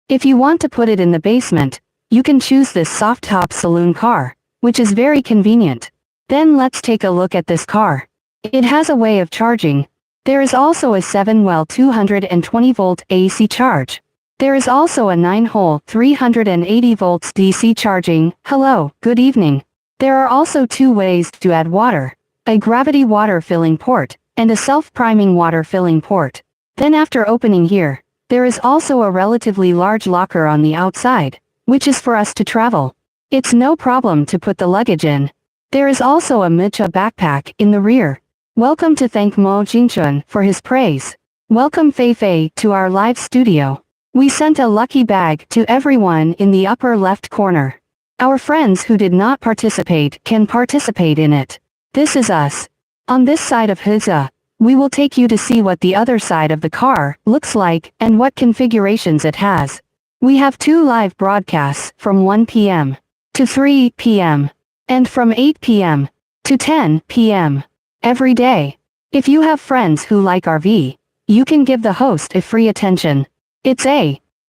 If you want to put it in the basement, you can choose this soft-top saloon car, which is very convenient. Then let's take a look at this car. It has a way of charging. There is also a 7-well 220-volt AC charge. There is also a 9-hole 380 volts DC charging. Hello, good evening. There are also 2 ways to add water. A gravity water filling port, and a self-priming water filling port. Then after opening here, there is also a relatively large locker on the outside, which is for us to travel. It's no problem to put the luggage in. There is also a Micha backpack in the rear. Welcome to thank Mo Jingchun for his praise. Welcome Fei Fei to our live studio. We sent a lucky bag to everyone in the upper left corner. Our friends who did not participate can participate in it. This is us. On this side of Hiza, we will take you to see what the other side of the car looks like and what configurations it has. We have 2 live broadcasts from 1 p.m. to 3 p.m. and from 8 p.m. to 10 p.m. every day. If you have friends who like RV, you can give the host a free attention.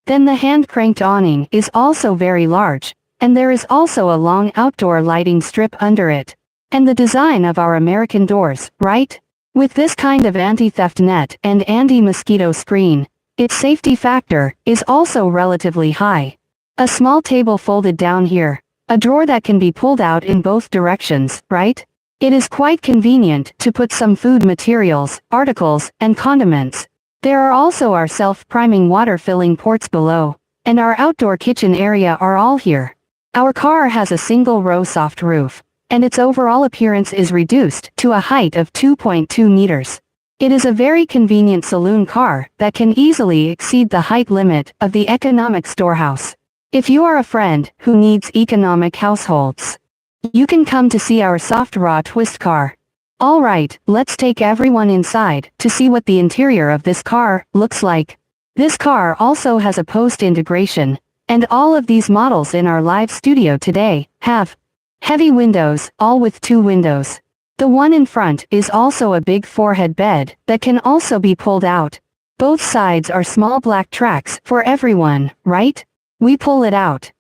Then the hand-cranked awning is also very large, and there is also a long outdoor lighting strip under it. And the design of our American doors, right? With this kind of anti-theft net and anti-mosquito screen, its safety factor is also relatively high. A small table folded down here, a drawer that can be pulled out in both directions, right? It is quite convenient to put some food materials, articles, and condiments. There are also our self-priming water filling ports below, and our outdoor kitchen area are all here. Our car has a single-row soft roof, and its overall appearance is reduced to a height of 2.2 meters. It is a very convenient saloon car that can easily exceed the height limit of the economic storehouse. If you are a friend who needs economic households, you can come to see our soft raw twist car. Alright, let's take everyone inside to see what the interior of this car looks like. This car also has a post integration, and all of these models in our live studio today have heavy windows, all with 2 windows. The one in front is also a big 4-head bed that can also be pulled out. Both sides are small black tracks for everyone, right? We pull it out.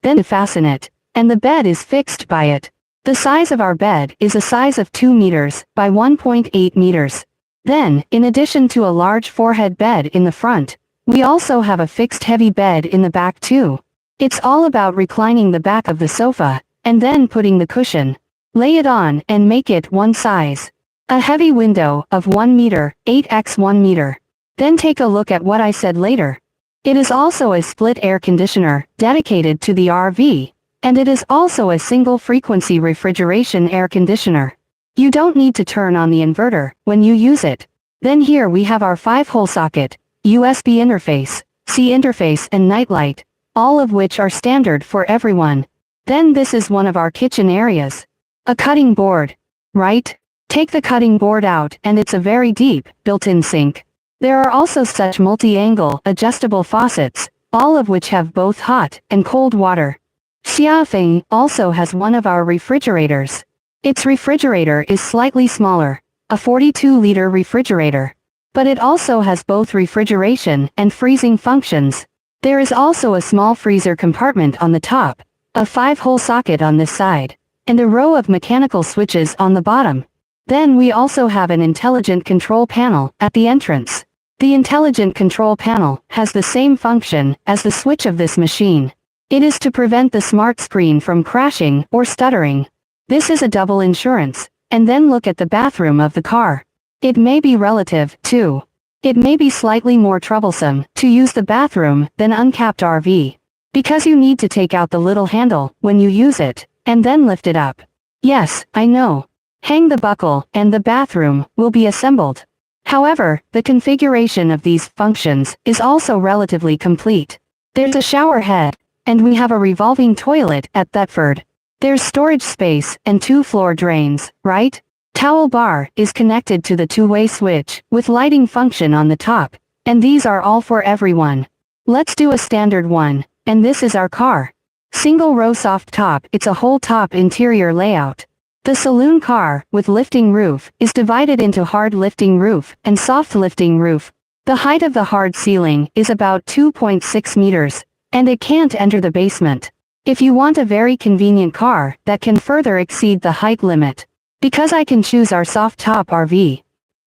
Then fasten it, and the bed is fixed by it. The size of our bed is a size of 2 meters by 1.8 meters. Then, in addition to a large 4-head bed in the front, we also have a fixed heavy bed in the back too. It's all about reclining the back of the sofa, and then putting the cushion. Lay it on and make it one size. A heavy window of 1 meter, 8x 1 meter. Then take a look at what I said later. It is also a split air conditioner, dedicated to the RV. And it is also a single-frequency refrigeration air conditioner. You don't need to turn on the inverter when you use it. Then here we have our 5-hole socket, USB interface, C interface and nightlight, all of which are standard for everyone. Then this is one of our kitchen areas. A cutting board. Right? Take the cutting board out and it's a very deep, built-in sink. There are also such multi-angle, adjustable faucets, all of which have both hot and cold water. Xiaofeng also has one of our refrigerators. Its refrigerator is slightly smaller, a 42-liter refrigerator. But it also has both refrigeration and freezing functions. There is also a small freezer compartment on the top, a 5-hole socket on this side, and a row of mechanical switches on the bottom. Then we also have an intelligent control panel at the entrance. The intelligent control panel has the same function as the switch of this machine. It is to prevent the smart screen from crashing or stuttering. This is a double insurance. And then look at the bathroom of the car. It may be relative, too. It may be slightly more troublesome to use the bathroom than uncapped RV. Because you need to take out the little handle when you use it, and then lift it up. Yes, I know. Hang the buckle, and the bathroom will be assembled. However, the configuration of these functions is also relatively complete. There's a shower head, and we have a revolving toilet at Thetford. There's storage space and 2 floor drains, right? Towel bar is connected to the 2-way switch, with lighting function on the top, and these are all for everyone. Let's do a standard one, and this is our car. Single row soft top, it's a whole top interior layout. The saloon car, with lifting roof, is divided into hard lifting roof and soft lifting roof. The height of the hard ceiling is about 2.6 meters. And it can't enter the basement. If you want a very convenient car that can further exceed the height limit. Because I can choose our soft top RV.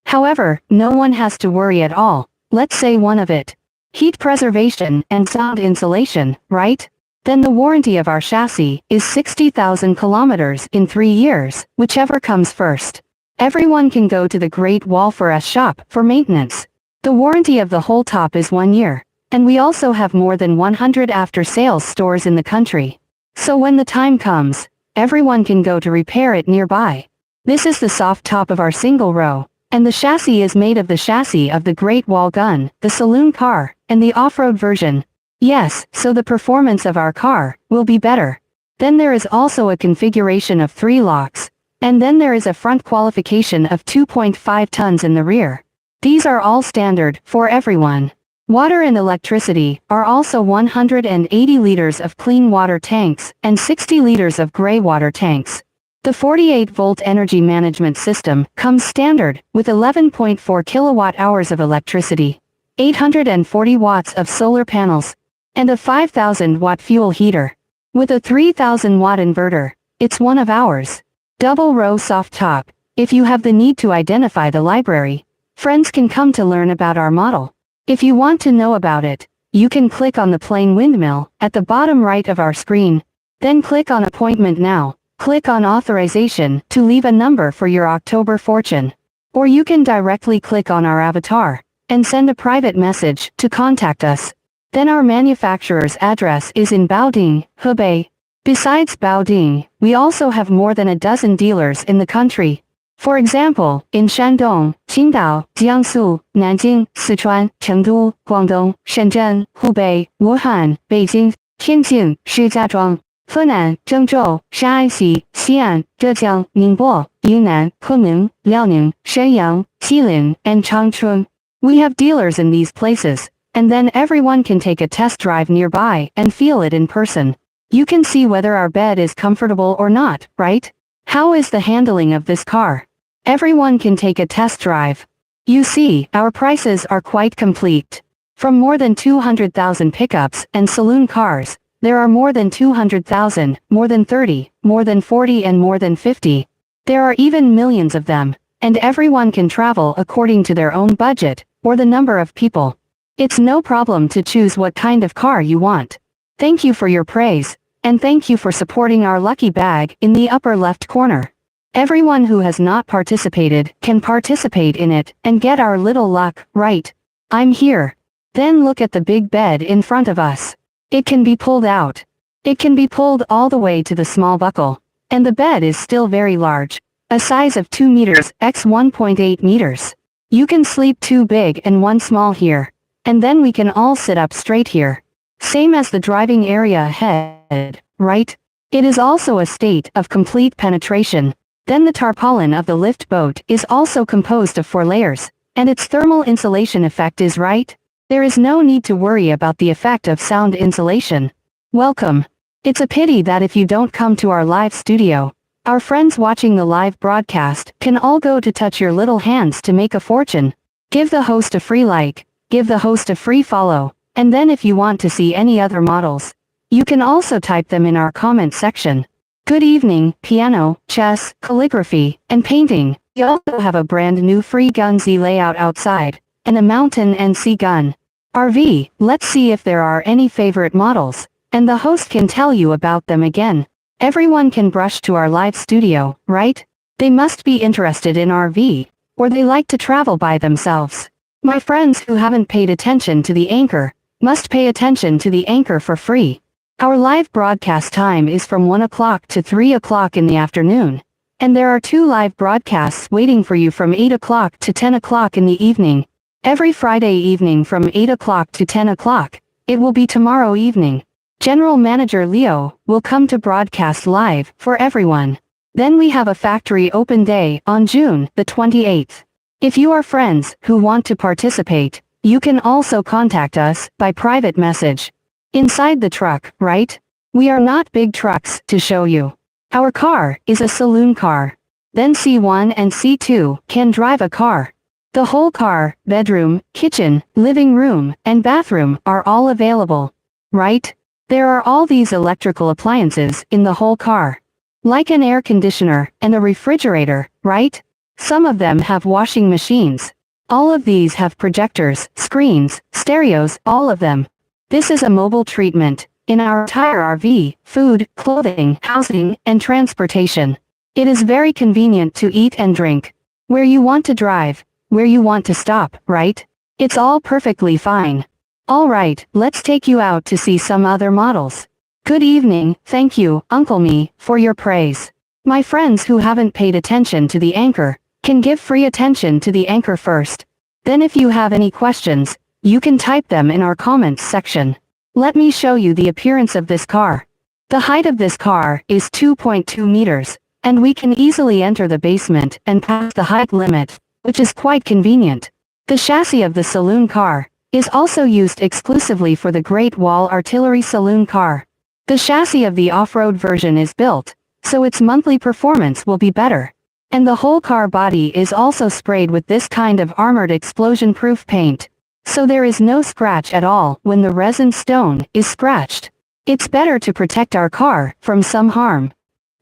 However, no one has to worry at all. Let's say one of it. heat preservation, and sound insulation, right? Then the warranty of our chassis is 60,000 kilometers in 3 years, whichever comes first. Everyone can go to the Great Wall for us shop for maintenance. The warranty of the whole top is 1 year, and we also have more than 100 after-sales stores in the country. So when the time comes, everyone can go to repair it nearby. This is the soft top of our single row, and the chassis is made of the chassis of the Great Wall gun, the saloon car, and the off-road version. Yes, so the performance of our car will be better. Then there is also a configuration of 3 locks, and then there is a front qualification of 2.5 tons in the rear. These are all standard for everyone. Water and electricity are also 180 liters of clean water tanks and 60 liters of gray water tanks. The 48-volt energy management system comes standard with 11.4 kilowatt-hours of electricity, 840 watts of solar panels, and a 5,000-watt fuel heater. With a 3,000-watt inverter, it's one of ours. Double-row soft top. If you have the need to identify the library, friends can come to learn about our model. If you want to know about it, you can click on the plain windmill at the bottom right of our screen. Then click on Appointment Now. Click on Authorization to leave a number for your October fortune. Or you can directly click on our avatar and send a private message to contact us. Then our manufacturer's address is in Baoding, Hebei. Besides Baoding, we also have more than a dozen dealers in the country. For example, in Shandong, Qingdao, Jiangsu, Nanjing, Sichuan, Chengdu, Guangdong, Shenzhen, Hubei, Wuhan, Beijing, Tianjin, Shijiazhuang, Henan, Zhengzhou, Shaanxi, Xi'an, Zhejiang, Ningbo, Yunnan, Kunming, Liaoning, Shenyang, Jilin, and Changchun. We have dealers in these places, and then everyone can take a test drive nearby and feel it in person. You can see whether our bed is comfortable or not, right? How is the handling of this car? Everyone can take a test drive. You see, our prices are quite complete. From more than 200,000 pickups and saloon cars, there are more than 200,000, more than 30, more than 40 and more than 50. There are even millions of them, and everyone can travel according to their own budget, or the number of people. It's no problem to choose what kind of car you want. Thank you for your praise, and thank you for supporting our lucky bag in the upper left corner. Everyone who has not participated can participate in it and get our little luck, right? I'm here. Then look at the big bed in front of us. It can be pulled out. It can be pulled all the way to the small buckle. And the bed is still very large, a size of 2 meters x 1.8 meters. You can sleep 2 big and 1 small here. And then we can all sit up straight here. Same as the driving area ahead, right? It is also a state of complete penetration. Then the tarpaulin of the lift boat is also composed of 4 layers, and its thermal insulation effect is right. There is no need to worry about the effect of sound insulation. Welcome. It's a pity that if you don't come to our live studio, our friends watching the live broadcast can all go to touch your little hands to make a fortune. Give the host a free like, give the host a free follow, and then if you want to see any other models, you can also type them in our comment section. Good evening, piano, chess, calligraphy, and painting. We also have a brand new free gun Z layout outside, and a mountain and sea gun. RV, let's see if there are any favorite models, and the host can tell you about them again. Everyone can brush to our live studio, right? They must be interested in RV, or they like to travel by themselves. My friends who haven't paid attention to the anchor, must pay attention to the anchor for free. Our live broadcast time is from 1 o'clock to 3 o'clock in the afternoon, and there are 2 live broadcasts waiting for you from 8 o'clock to 10 o'clock in the evening. Every Friday evening from 8 o'clock to 10 o'clock, it will be tomorrow evening. General Manager Leo will come to broadcast live for everyone. Then we have a factory open day on June the 28th. If you are friends who want to participate, you can also contact us by private message. Inside the truck, right? We are not big trucks to show you. Our car is a saloon car. Then C1 and C2 can drive a car. The whole car, bedroom, kitchen, living room, and bathroom are all available. Right? There are all these electrical appliances in the whole car. Like an air conditioner and a refrigerator, right? Some of them have washing machines. All of these have projectors, screens, stereos, all of them. This is a mobile treatment in our entire RV, food, clothing, housing, and transportation. It is very convenient to eat and drink. Where you want to drive, where you want to stop, right? It's all perfectly fine. Alright, let's take you out to see some other models. Good evening, thank you, Uncle Me, for your praise. My friends who haven't paid attention to the anchor, can give free attention to the anchor first. Then if you have any questions, you can type them in our comments section. Let me show you the appearance of this car. The height of this car is 2.2 meters, and we can easily enter the basement and pass the height limit, which is quite convenient. The chassis of the saloon car is also used exclusively for the Great Wall Artillery saloon car. The chassis of the off-road version is built, so its monthly performance will be better. And the whole car body is also sprayed with this kind of armored explosion-proof paint. So there is no scratch at all when the resin stone is scratched. It's better to protect our car from some harm.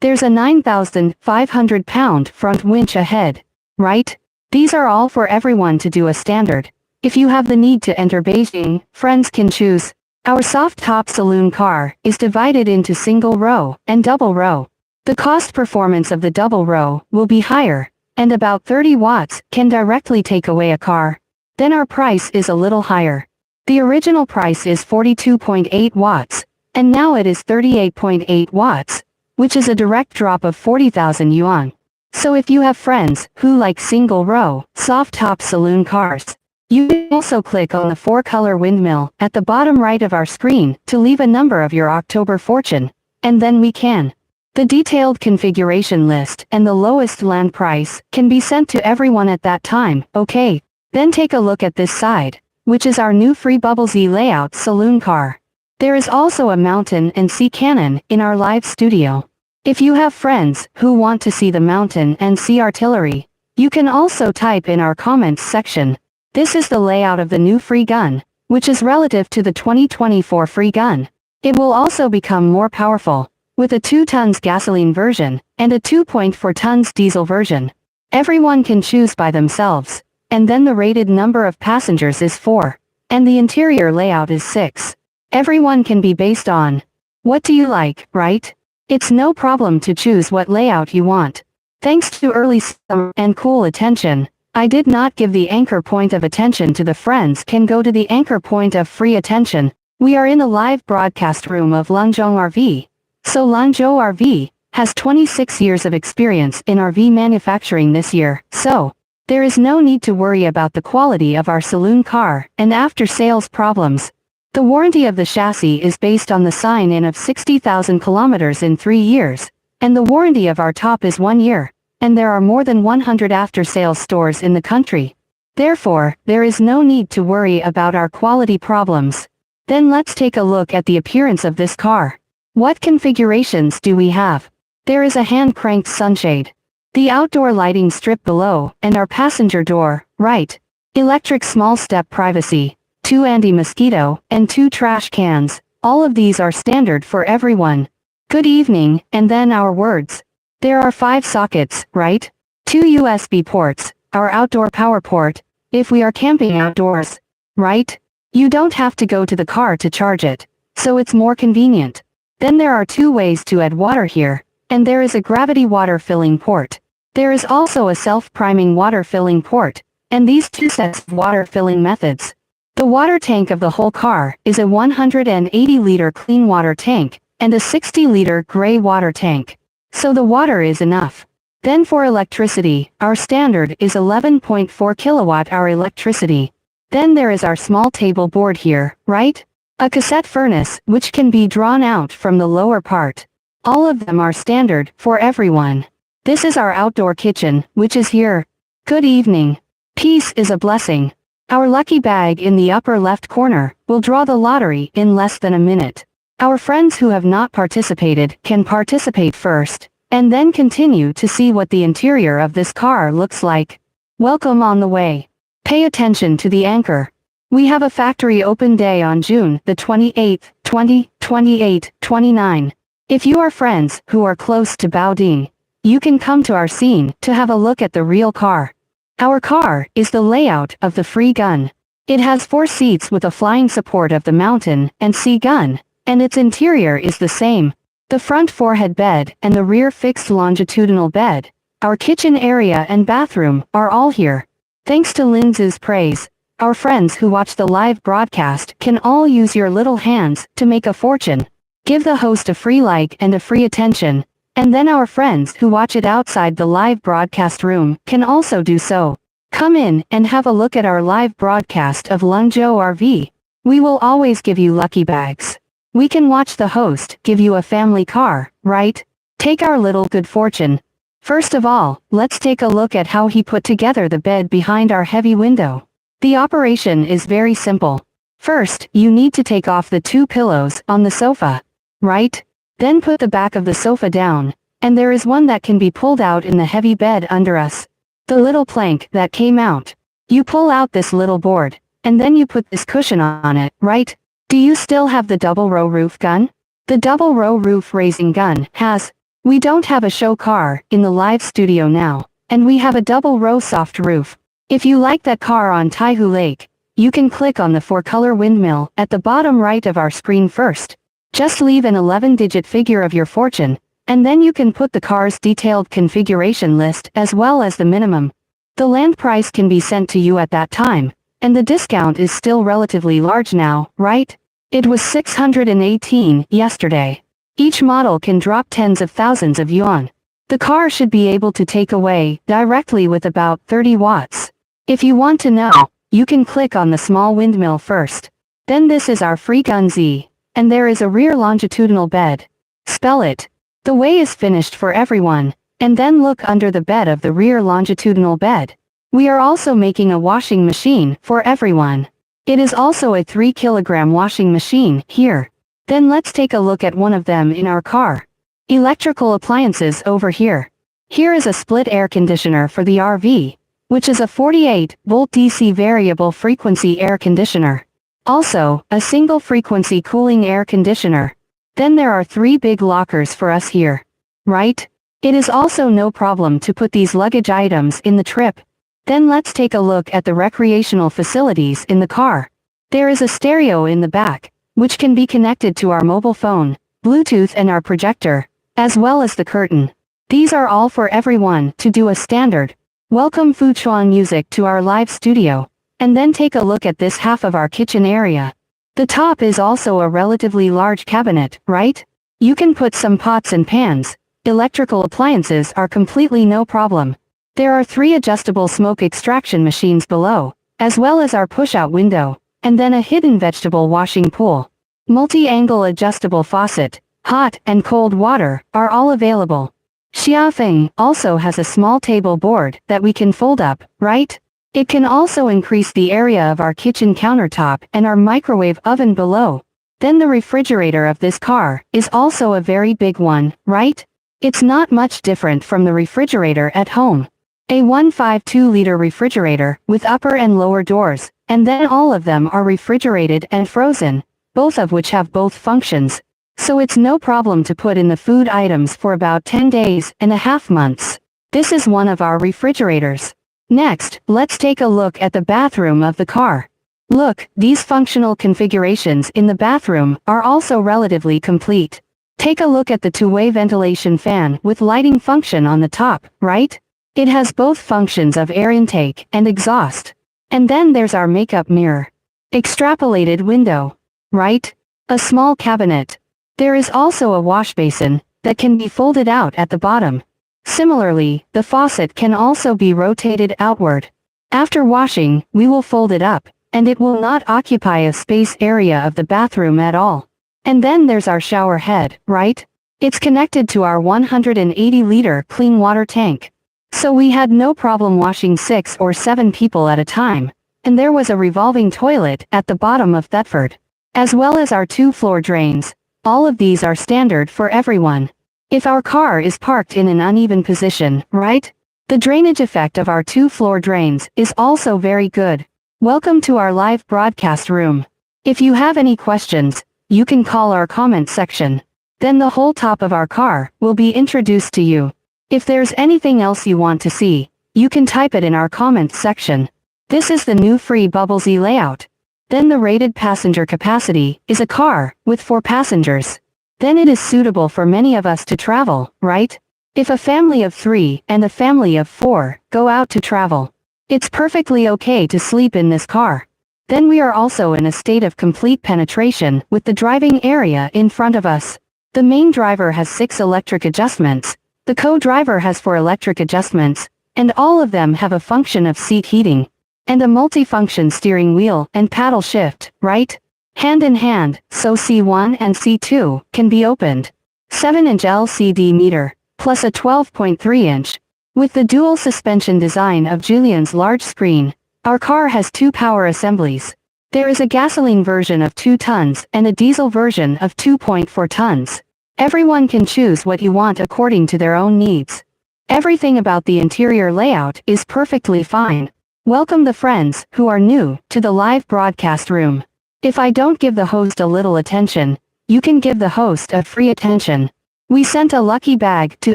There's a 9,500-pound front winch ahead, right? These are all for everyone to do a standard. If you have the need to enter Beijing, friends can choose. Our soft-top saloon car is divided into single row and double row. The cost performance of the double row will be higher, and about 30 watts can directly take away a car. Then our price is a little higher. The original price is 42.8 watts, and now it is 38.8 watts, which is a direct drop of 40,000 yuan. So if you have friends who like single row, soft-top saloon cars, you can also click on the 4-color windmill at the bottom right of our screen to leave a number of your October fortune, and then we can. The detailed configuration list and the lowest land price can be sent to everyone at that time, okay? Then take a look at this side, which is our new free Bubble Z layout saloon car. There is also a mountain and sea cannon in our live studio. If you have friends who want to see the mountain and sea artillery, you can also type in our comments section. This is the layout of the new free gun, which is relative to the 2024 free gun. It will also become more powerful, with a 2 tons gasoline version, and a 2.4 tons diesel version. Everyone can choose by themselves, and then the rated number of passengers is 4, and the interior layout is 6. Everyone can be based on, what do you like, right? It's no problem to choose what layout you want. Thanks to early summer and cool attention, I did not give the anchor point of attention to the friends can go to the anchor point of free attention. We are in the live broadcast room of Lanzhou RV. So Lanzhou RV has 26 years of experience in RV manufacturing this year, so there is no need to worry about the quality of our saloon car and after-sales problems. The warranty of the chassis is based on the sign-in of 60,000 kilometers in 3 years, and the warranty of our top is 1 year, and there are more than 100 after-sales stores in the country. Therefore, there is no need to worry about our quality problems. Then let's take a look at the appearance of this car. What configurations do we have? There is a hand-cranked sunshade, the outdoor lighting strip below, and our passenger door, right. Electric small step privacy, 2 anti-mosquito, and 2 trash cans. All of these are standard for everyone. Good evening, and then our words. There are 5 sockets, right? 2 USB ports, our outdoor power port, if we are camping outdoors, right? You don't have to go to the car to charge it, so it's more convenient. Then there are 2 ways to add water here, and there is a gravity water filling port. There is also a self-priming water filling port, and these 2 sets of water filling methods. The water tank of the whole car is a 180-liter clean water tank, and a 60-liter gray water tank. So the water is enough. Then for electricity, our standard is 11.4 kilowatt-hour electricity. Then there is our small table board here, right? A cassette furnace, which can be drawn out from the lower part. All of them are standard for everyone. This is our outdoor kitchen, which is here. Good evening. Peace is a blessing. Our lucky bag in the upper left corner will draw the lottery in less than a minute. Our friends who have not participated can participate first, and then continue to see what the interior of this car looks like. Welcome on the way. Pay attention to the anchor. We have a factory open day on June the 28th, 2028, 29. If you are friends who are close to Baoding, you can come to our scene to have a look at the real car. Our car is the layout of the free gun. It has 4 seats with a flying support of the mountain and sea gun, and its interior is the same. The front forehead bed and the rear fixed longitudinal bed, our kitchen area and bathroom, are all here. Thanks to Linz's praise, our friends who watch the live broadcast can all use your little hands to make a fortune. Give the host a free like and a free attention, and then our friends who watch it outside the live broadcast room can also do so. Come in and have a look at our live broadcast of Lungzhou RV. We will always give you lucky bags. We can watch the host give you a family car, right? Take our little good fortune. First of all, let's take a look at how he put together the bed behind our heavy window. The operation is very simple. First, you need to take off the 2 pillows on the sofa, right? Then put the back of the sofa down, and there is one that can be pulled out in the heavy bed under us. The little plank that came out. You pull out this little board, and then you put this cushion on it, right? Do you still have the double row roof gun? The double row roof raising gun has. We don't have a show car in the live studio now, and we have a double row soft roof. If you like that car on Taihu Lake, you can click on the 4-color windmill at the bottom right of our screen first. Just leave an 11-digit figure of your fortune, and then you can put the car's detailed configuration list as well as the minimum. The land price can be sent to you at that time, and the discount is still relatively large now, right? It was 618 yesterday. Each model can drop tens of thousands of yuan. The car should be able to take away directly with about 30 watts. If you want to know, you can click on the small windmill first. Then this is our free gun Z, and there is a rear longitudinal bed. Spell it. The way is finished for everyone, and then look under the bed of the rear longitudinal bed. We are also making a washing machine for everyone. It is also a 3-kilogram washing machine here. Then let's take a look at one of them in our car. Electrical appliances over here. Here is a split air conditioner for the RV, which is a 48-volt DC variable frequency air conditioner. Also, a single frequency cooling air conditioner. Then there are 3 big lockers for us here. Right? It is also no problem to put these luggage items in the trip. Then let's take a look at the recreational facilities in the car. There is a stereo in the back, which can be connected to our mobile phone, Bluetooth and our projector, as well as the curtain. These are all for everyone to do a standard welcome Fuchuan music to our live studio, and then take a look at this half of our kitchen area. The top is also a relatively large cabinet, right? You can put some pots and pans. Electrical appliances are completely no problem. There are 3 adjustable smoke extraction machines below, as well as our push-out window, and then a hidden vegetable washing pool. Multi-angle adjustable faucet, hot and cold water, are all available. Xiaofeng also has a small table board that we can fold up, right? It can also increase the area of our kitchen countertop and our microwave oven below. Then the refrigerator of this car is also a very big one, right? It's not much different from the refrigerator at home. A 152-liter refrigerator with upper and lower doors, and then all of them are refrigerated and frozen, both of which have both functions. So it's no problem to put in the food items for about 10 days and a half months. This is one of our refrigerators. Next, let's take a look at the bathroom of the car. Look, these functional configurations in the bathroom are also relatively complete. Take a look at the 2-way ventilation fan with lighting function on the top, right? It has both functions of air intake and exhaust. And then there's our makeup mirror. Extrapolated window. Right? A small cabinet. There is also a wash basin that can be folded out at the bottom. Similarly, the faucet can also be rotated outward. After washing, we will fold it up, and it will not occupy a space area of the bathroom at all. And then there's our shower head, right? It's connected to our 180-liter clean water tank. So we had no problem washing 6 or 7 people at a time. And there was a revolving toilet at the bottom of Thetford, as well as our 2 floor drains. All of these are standard for everyone. If our car is parked in an uneven position, right? The drainage effect of our 2 floor drains is also very good. Welcome to our live broadcast room. If you have any questions, you can call our comment section. Then the whole top of our car will be introduced to you. If there's anything else you want to see, You can type it in our comments section. This is the new free Bubble Z layout. Then the rated passenger capacity is a car with 4 passengers. Then it is suitable for many of us to travel, right? If a family of 3 and a family of 4 go out to travel, it's perfectly okay to sleep in this car. Then we are also in a state of complete penetration with the driving area in front of us. The main driver has 6 electric adjustments, the co-driver has 4 electric adjustments, and all of them have a function of seat heating, and a multifunction steering wheel and paddle shift, right? Hand in hand, so C1 and C2 can be opened. 7-inch LCD meter, plus a 12.3-inch. With the dual suspension design of Julian's large screen, our car has 2 power assemblies. There is a gasoline version of 2 tons and a diesel version of 2.4 tons. Everyone can choose what you want according to their own needs. Everything about the interior layout is perfectly fine. Welcome the friends who are new to the live broadcast room. If I don't give the host a little attention, you can give the host a free attention. We sent a lucky bag to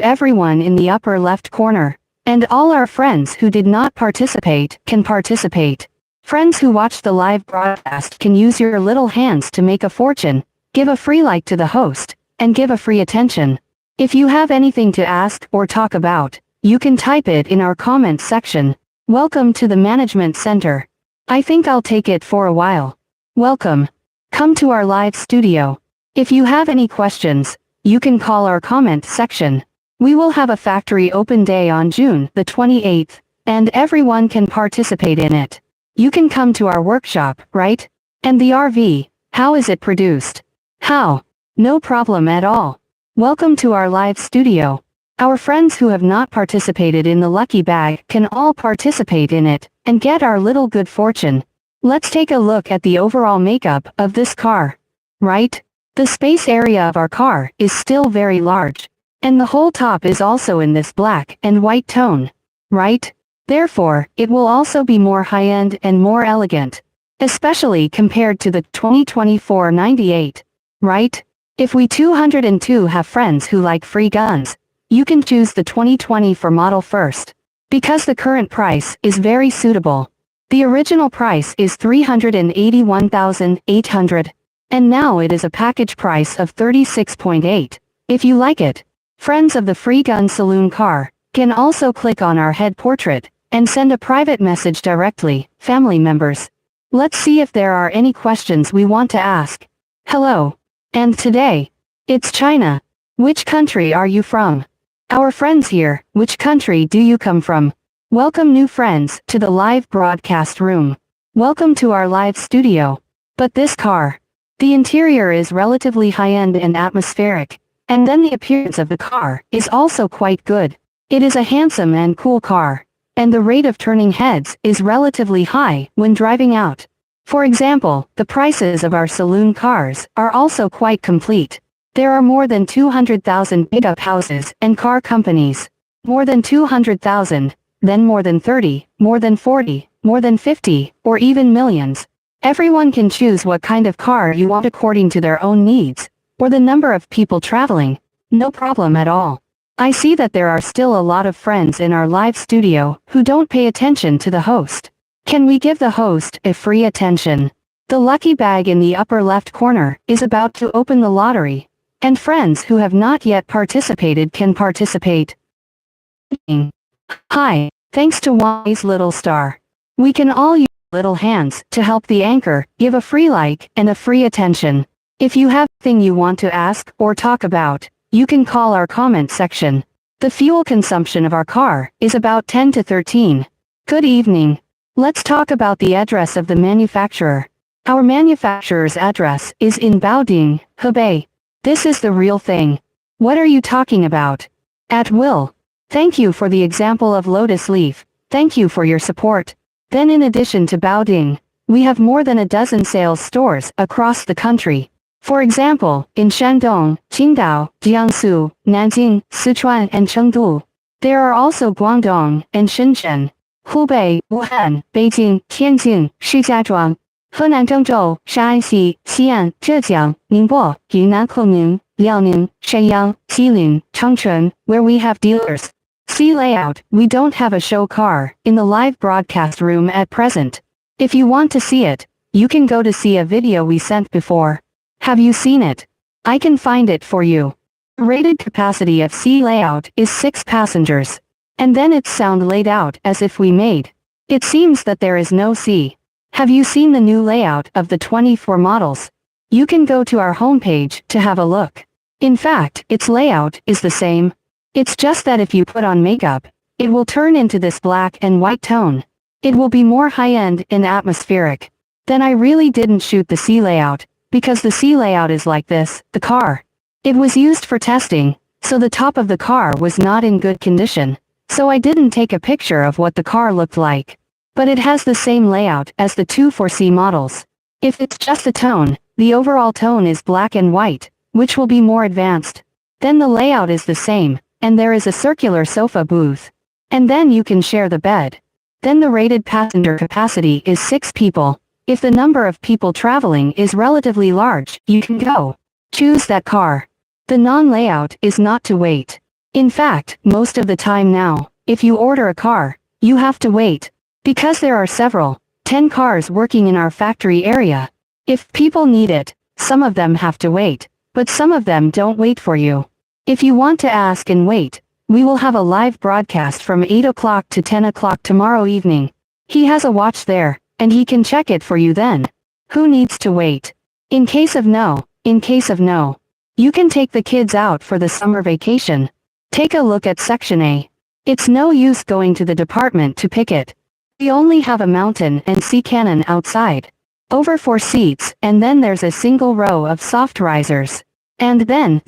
everyone in the upper left corner, and all our friends who did not participate can participate. Friends who watch the live broadcast can use your little hands to make a fortune, give a free like to the host, and give a free attention. If you have anything to ask or talk about, you can type it in our comments section. Welcome to the Management Center. I think I'll take it for a while. Welcome. Come to our live studio. If you have any questions, you can call our comment section. We will have a factory open day on June the 28th, and everyone can participate in it. You can come to our workshop, right? And the RV, how is it produced? How? No problem at all. Welcome to our live studio. Our friends who have not participated in the lucky bag can all participate in it, and get our little good fortune. Let's take a look at the overall makeup of this car. Right? The space area of our car is still very large. And the whole top is also in this black and white tone. Right? Therefore, it will also be more high-end and more elegant. Especially compared to the 2024 98. Right? If we 202 have friends who like free guns, you can choose the 2024 model first. Because the current price is very suitable. The original price is $381,800. And now it is a package price of $36.8. If you like it, friends of the Free Gun Saloon car can also click on our head portrait and send a private message directly, family members. Let's see if there are any questions we want to ask. Hello. And today, it's China. Which country are you from? Our friends here, which country do you come from? Welcome new friends to the live broadcast room. Welcome to our live studio. But this car, the interior is relatively high-end and atmospheric, and then the appearance of the car is also quite good. It is a handsome and cool car, and the rate of turning heads is relatively high when driving out. For example, the prices of our saloon cars are also quite complete. There are more than 200,000 pickup houses and car companies. More than 200,000, then more than 30, more than 40, more than 50, or even millions. Everyone can choose what kind of car you want according to their own needs, or the number of people traveling. No problem at all. I see that there are still a lot of friends in our live studio who don't pay attention to the host. Can we give the host a free attention? The lucky bag in the upper left corner is about to open the lottery. And friends who have not yet participated can participate. Hi, thanks to Wise Little Star. We can all use little hands to help the anchor give a free like and a free attention. If you have anything you want to ask or talk about, you can call our comment section. The fuel consumption of our car is about 10 to 13. Good evening. Let's talk about the address of the manufacturer. Our manufacturer's address is in Baoding, Hebei. This is the real thing. What are you talking about? At will. Thank you for the example of Lotus Leaf. Thank you for your support. Then in addition to Baoding, we have more than a dozen sales stores across the country. For example, in Shandong, Qingdao, Jiangsu, Nanjing, Sichuan and Chengdu. There are also Guangdong and Shenzhen, Hubei, Wuhan, Beijing, Tianjin, Shijiazhuang, Henan Zhengzhou, Shaanxi, Xi'an, Zhejiang, Ningbo, Yunnan Kunming, Liaoning, Shenyang, Jilin, Changchun, where we have dealers. See layout, we don't have a show car in the live broadcast room at present. If you want to see it, you can go to see a video we sent before. Have you seen it? I can find it for you. Rated capacity of C layout is 6 passengers. And then it's sound laid out as if we made. It seems that there is no C. Have you seen the new layout of the 24 models? You can go to our homepage to have a look. In fact, its layout is the same. It's just that if you put on makeup, it will turn into this black and white tone. It will be more high-end and atmospheric. Then I really didn't shoot the C layout, because the C layout is like this, the car. It was used for testing, so the top of the car was not in good condition. So I didn't take a picture of what the car looked like. But it has the same layout as the 24C models. If it's just the tone, the overall tone is black and white, which will be more advanced. Then the layout is the same, and there is a circular sofa booth. And then you can share the bed. Then the rated passenger capacity is 6 people. If the number of people traveling is relatively large, you can go. Choose that car. The non-layout is not to wait. In fact, most of the time now, if you order a car, you have to wait. Because there are several, 10 cars working in our factory area. If people need it, some of them have to wait, but some of them don't wait for you. If you want to ask and wait, we will have a live broadcast from 8 o'clock to 10 o'clock tomorrow evening. He has a watch there, and he can check it for you then. Who needs to wait? In case of no, you can take the kids out for the summer vacation. Take a look at Section A. It's no use going to the department to pick it. We only have a mountain and sea cannon outside. Over 4 seats, and then there's a single row of soft risers. And then,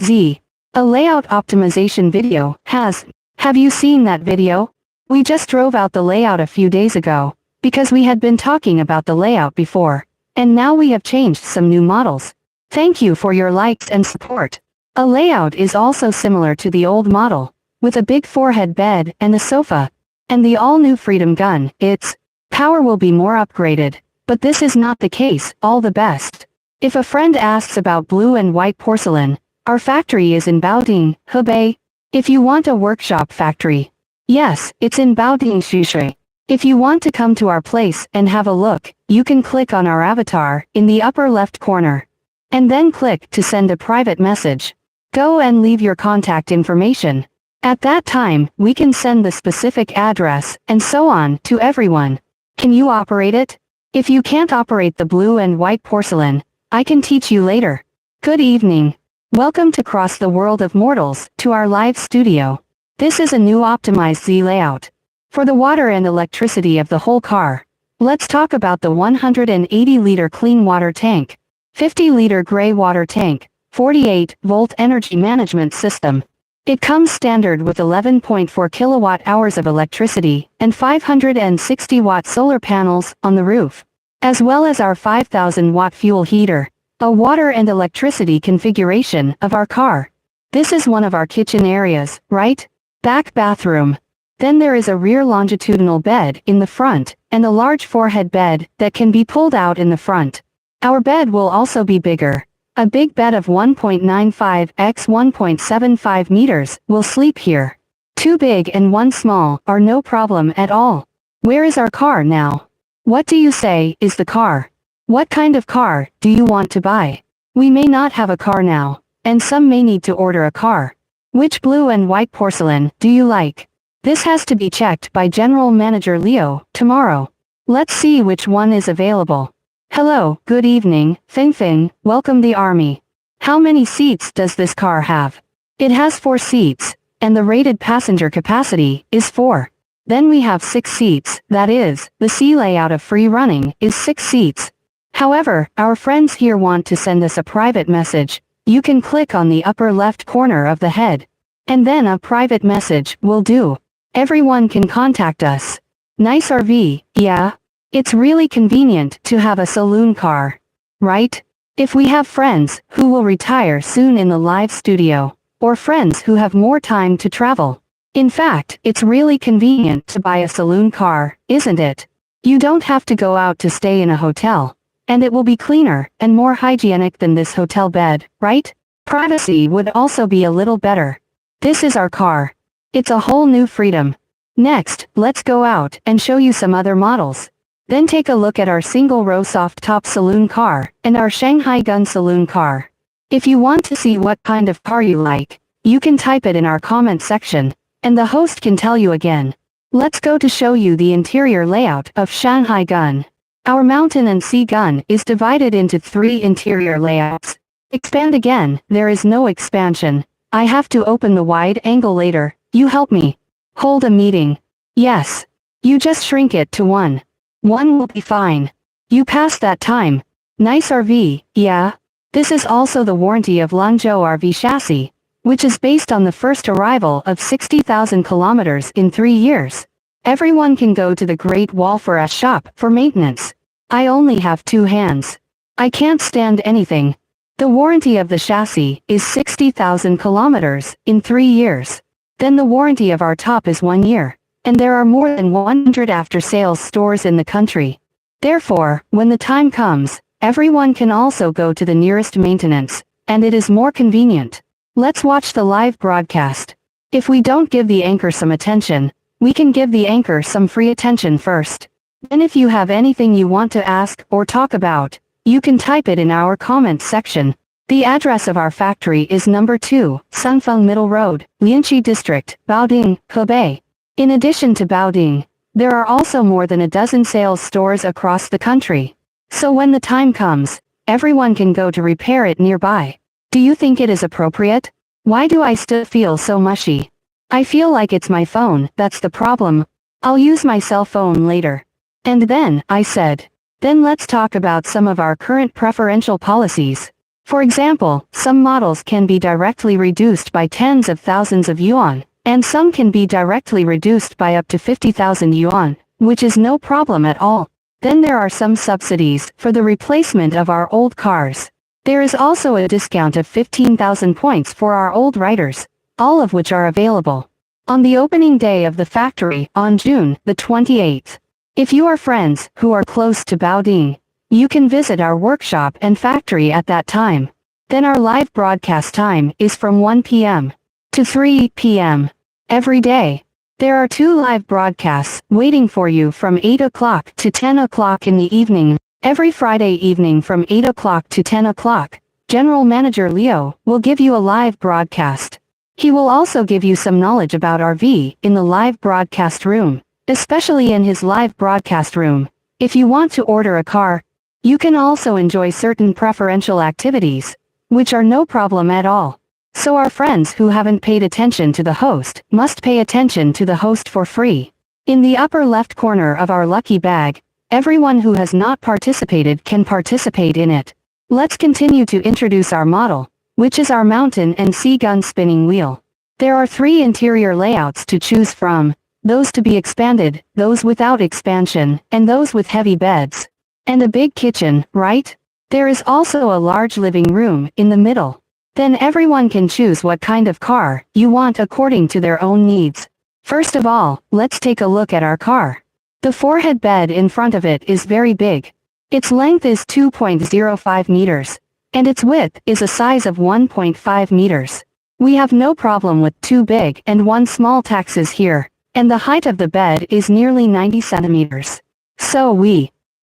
a layout optimization video have you seen that video? We just drove out the layout a few days ago, because we had been talking about the layout before, and now we have changed some new models. Thank you for your likes and support. A layout is also similar to the old model, with a big 4-head bed and a sofa. And the all-new Freedom gun, its power will be more upgraded, but this is not the case. All the best. If a friend asks about blue and white porcelain, our factory is in Baoding, Hebei. If you want a workshop factory, yes, it's in Baoding, Xushui. If you want to come to our place and have a look, you can click on our avatar in the upper left corner. And then click to send a private message. Go and leave your contact information. At that time, we can send the specific address, and so on, to everyone. Can you operate it? If you can't operate the blue and white porcelain, I can teach you later. Good evening. Welcome to Cross the World of Mortals, to our live studio. This is a new optimized Z layout. For the water and electricity of the whole car, let's talk about the 180-liter clean water tank, 50-liter gray water tank, 48-volt energy management system. It comes standard with 11.4 kilowatt-hours of electricity and 560-watt solar panels on the roof, as well as our 5,000-watt fuel heater, a water and electricity configuration of our car. This is one of our kitchen areas, right? Back bathroom. Then there is a rear longitudinal bed in the front, and a large 4-head bed that can be pulled out in the front. Our bed will also be bigger. A big bed of 1.95 x 1.75 meters will sleep here. 2 big and 1 small are no problem at all. Where is our car now? What do you say is the car? What kind of car do you want to buy? We may not have a car now, and some may need to order a car. Which blue and white porcelain do you like? This has to be checked by General Manager Leo tomorrow. Let's see which one is available. Hello, good evening, Feng, welcome the army. How many seats does this car have? It has 4 seats, and the rated passenger capacity is 4. Then we have 6 seats, that is, the C layout of free running is 6 seats. However, our friends here want to send us a private message. You can click on the upper left corner of the head. And then a private message will do. Everyone can contact us. Nice RV, yeah? It's really convenient to have a saloon car. Right? If we have friends who will retire soon in the live studio, or friends who have more time to travel. In fact, it's really convenient to buy a saloon car, isn't it? You don't have to go out to stay in a hotel. And it will be cleaner and more hygienic than this hotel bed, right? Privacy would also be a little better. This is our car. It's a whole new freedom. Next, let's go out and show you some other models. Then take a look at our single-row soft-top saloon car and our Shanghai Gun saloon car. If you want to see what kind of car you like, you can type it in our comment section, and the host can tell you again. Let's go to show you the interior layout of Shanghai Gun. Our Mountain and Sea Gun is divided into 3 interior layouts. Expand again, there is no expansion. I have to open the wide angle later, you help me. Hold a meeting. Yes. You just shrink it to 1. 1 will be fine. You passed that time. Nice RV, yeah? This is also the warranty of Lanzhou RV chassis, which is based on the first arrival of 60,000 kilometers in 3 years. Everyone can go to the Great Wall for a shop for maintenance. I only have 2 hands. I can't stand anything. The warranty of the chassis is 60,000 kilometers in 3 years. Then the warranty of our top is 1 year, and there are more than 100 after-sales stores in the country. Therefore, when the time comes, everyone can also go to the nearest maintenance, and it is more convenient. Let's watch the live broadcast. If we don't give the anchor some attention, we can give the anchor some free attention first. Then if you have anything you want to ask or talk about, you can type it in our comments section. The address of our factory is number 2, Sunfeng Middle Road, Lianqi District, Baoding, Hebei. In addition to Baoding, there are also more than a dozen sales stores across the country. So when the time comes, everyone can go to repair it nearby. Do you think it is appropriate? Why do I still feel so mushy? I feel like it's my phone, that's the problem. I'll use my cell phone later. And then, I said, then let's talk about some of our current preferential policies. For example, some models can be directly reduced by tens of thousands of yuan, and some can be directly reduced by up to 50,000 yuan, which is no problem at all. Then there are some subsidies for the replacement of our old cars. There is also a discount of 15,000 points for our old riders, all of which are available on the opening day of the factory on June the 28th. If you are friends who are close to Baoding, you can visit our workshop and factory at that time. Then our live broadcast time is from 1 p.m. to 3 p.m. every day. There are 2 live broadcasts waiting for you from 8 o'clock to 10 o'clock in the evening. Every Friday evening from 8 o'clock to 10 o'clock, General Manager Leo will give you a live broadcast. He will also give you some knowledge about RV in the live broadcast room, especially in his live broadcast room. If you want to order a car, you can also enjoy certain preferential activities, which are no problem at all. So our friends who haven't paid attention to the host must pay attention to the host for free. In the upper left corner of our lucky bag, everyone who has not participated can participate in it. Let's continue to introduce our model, which is our Mountain and Sea Gun spinning wheel. There are 3 interior layouts to choose from, those to be expanded, those without expansion, and those with heavy beds. And a big kitchen, right? There is also a large living room in the middle. Then everyone can choose what kind of car you want according to their own needs. First of all, let's take a look at our car. The forehead bed in front of it is very big. Its length is 2.05 meters, and its width is a size of 1.5 meters. We have no problem with 2 big and 1 small taxes here, and the height of the bed is nearly 90 centimeters.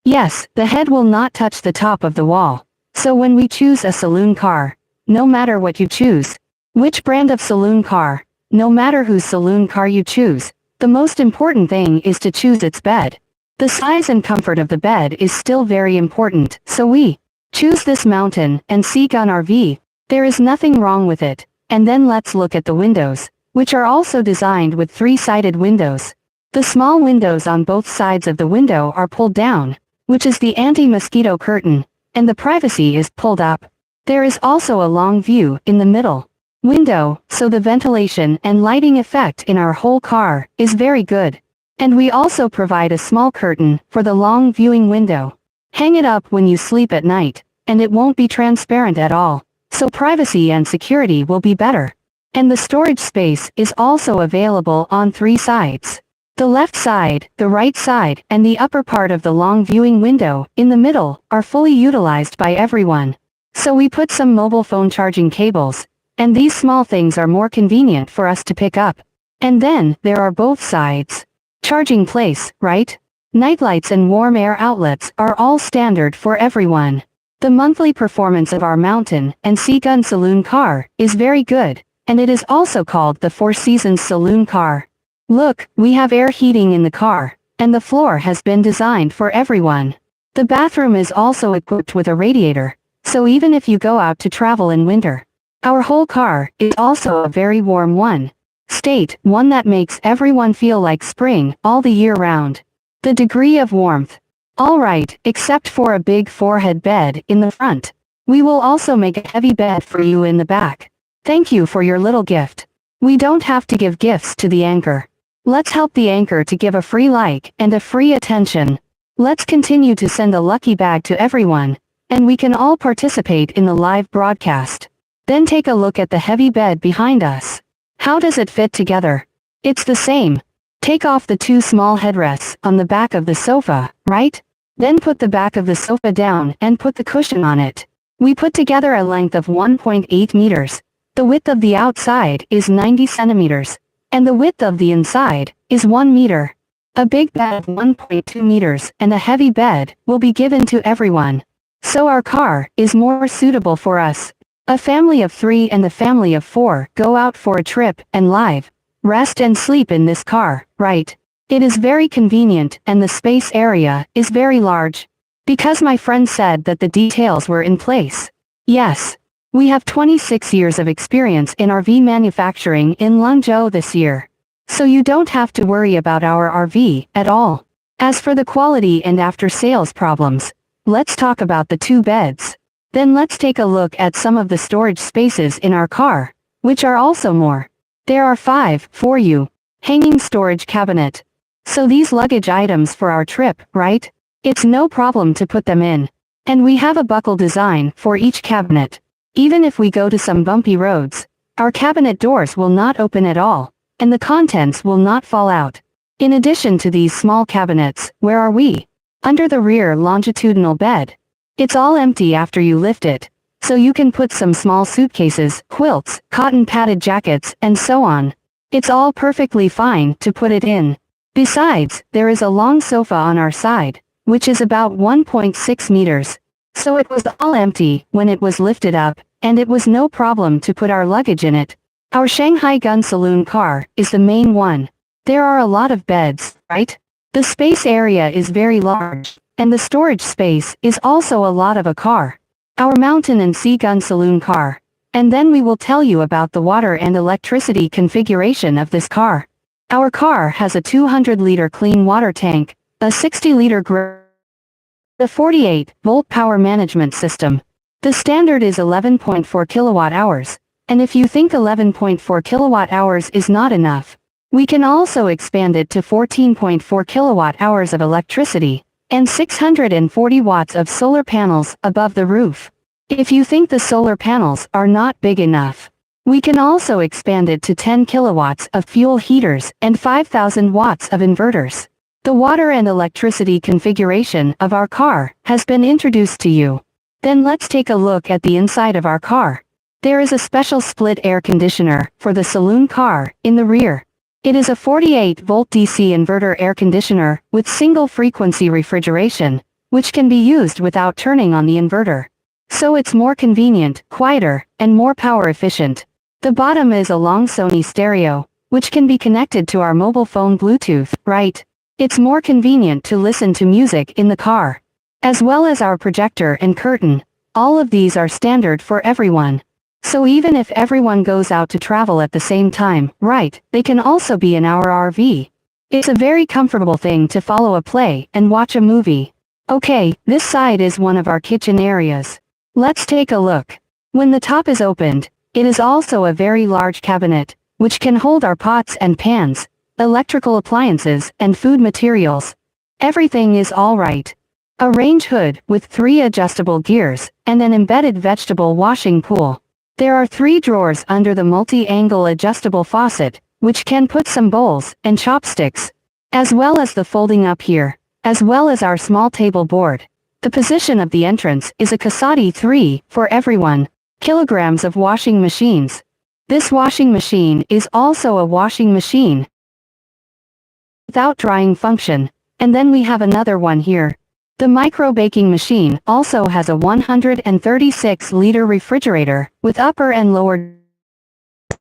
Yes, the head will not touch the top of the wall. So when we choose a saloon car, no matter what you choose, which brand of saloon car, no matter whose saloon car you choose, the most important thing is to choose its bed. The size and comfort of the bed is still very important, so we choose this Mountain and Sea Gun RV. There is nothing wrong with it. And then let's look at the windows, which are also designed with 3-sided windows. The small windows on both sides of the window are pulled down, which is the anti-mosquito curtain, and the privacy is pulled up. There is also a long view in the middle window, so the ventilation and lighting effect in our whole car is very good. And we also provide a small curtain for the long viewing window. Hang it up when you sleep at night, and it won't be transparent at all, so privacy and security will be better. And the storage space is also available on 3 sides. The left side, the right side, and the upper part of the long viewing window in the middle are fully utilized by everyone. So we put some mobile phone charging cables, and these small things are more convenient for us to pick up. And then, there are both sides. Charging place, right? Nightlights and warm air outlets are all standard for everyone. The monthly performance of our mountain and sea gun saloon car is very good, and it is also called the Four Seasons saloon car. Look, we have air heating in the car, and the floor has been designed for everyone. The bathroom is also equipped with a radiator, so even if you go out to travel in winter, our whole car is also a very warm one. One that makes everyone feel like spring all the year round. The degree of warmth. Alright, except for a big forehead bed in the front. We will also make a heavy bed for you in the back. Thank you for your little gift. We don't have to give gifts to the anchor. Let's help the anchor to give a free like and a free attention. Let's continue to send a lucky bag to everyone, and we can all participate in the live broadcast. Then take a look at the heavy bed behind us. How does it fit together? It's the same. Take off the two small headrests on the back of the sofa, right? Then put the back of the sofa down and put the cushion on it. We put together a length of 1.8 meters. The width of the outside is 90 centimeters, and the width of the inside is 1 meter. A big bed of 1.2 meters and a heavy bed will be given to everyone. So our car is more suitable for us. A family of 3 and a family of 4 go out for a trip and live, rest and sleep in this car, right? It is very convenient and the space area is very large. Because my friend said that the details were in place. Yes. We have 26 years of experience in RV manufacturing in Lanzhou this year. So you don't have to worry about our RV at all. As for the quality and after sales problems, let's talk about the 2 beds. Then let's take a look at some of the storage spaces in our car, which are also more. There are 5 for you. Hanging storage cabinet. So these luggage items for our trip, right? It's no problem to put them in. And we have a buckle design for each cabinet. Even if we go to some bumpy roads, our cabinet doors will not open at all, and the contents will not fall out. In addition to these small cabinets, where are we? Under the rear longitudinal bed. It's all empty after you lift it, so you can put some small suitcases, quilts, cotton padded jackets, and so on. It's all perfectly fine to put it in. Besides, there is a long sofa on our side, which is about 1.6 meters. So it was all empty when it was lifted up, and it was no problem to put our luggage in it. Our Shanghai Gun Saloon car is the main one. There are a lot of beds, right? The space area is very large, and the storage space is also a lot of a car. Our Mountain and Sea Gun Saloon car. And then we will tell you about the water and electricity configuration of this car. Our car has a 200-liter clean water tank, a 60-liter the 48-volt power management system. The standard is 11.4 kilowatt-hours, and if you think 11.4 kilowatt-hours is not enough, we can also expand it to 14.4 kilowatt-hours of electricity, and 640 watts of solar panels above the roof. If you think the solar panels are not big enough, we can also expand it to 10 kilowatts of fuel heaters and 5,000 watts of inverters. The water and electricity configuration of our car has been introduced to you. Then let's take a look at the inside of our car. There is a special split air conditioner for the saloon car in the rear. It is a 48-volt DC inverter air conditioner with single-frequency refrigeration, which can be used without turning on the inverter. So it's more convenient, quieter, and more power efficient. The bottom is a long Sony stereo, which can be connected to our mobile phone Bluetooth, right? It's more convenient to listen to music in the car. As well as our projector and curtain. All of these are standard for everyone. So even if everyone goes out to travel at the same time, right, they can also be in our RV. It's a very comfortable thing to follow a play and watch a movie. Okay, this side is one of our kitchen areas. Let's take a look. When the top is opened, it is also a very large cabinet, which can hold our pots and pans, electrical appliances, and food materials. Everything is all right. A range hood with 3 adjustable gears, and an embedded vegetable washing pool. There are 3 drawers under the multi-angle adjustable faucet, which can put some bowls and chopsticks, as well as the folding up here, as well as our small table board. The position of the entrance is a Casati 3 for everyone. Kilograms of washing machines. This washing machine is also a washing machine without drying function. And then we have another one here. The micro baking machine also has a 136-liter refrigerator, with upper and lower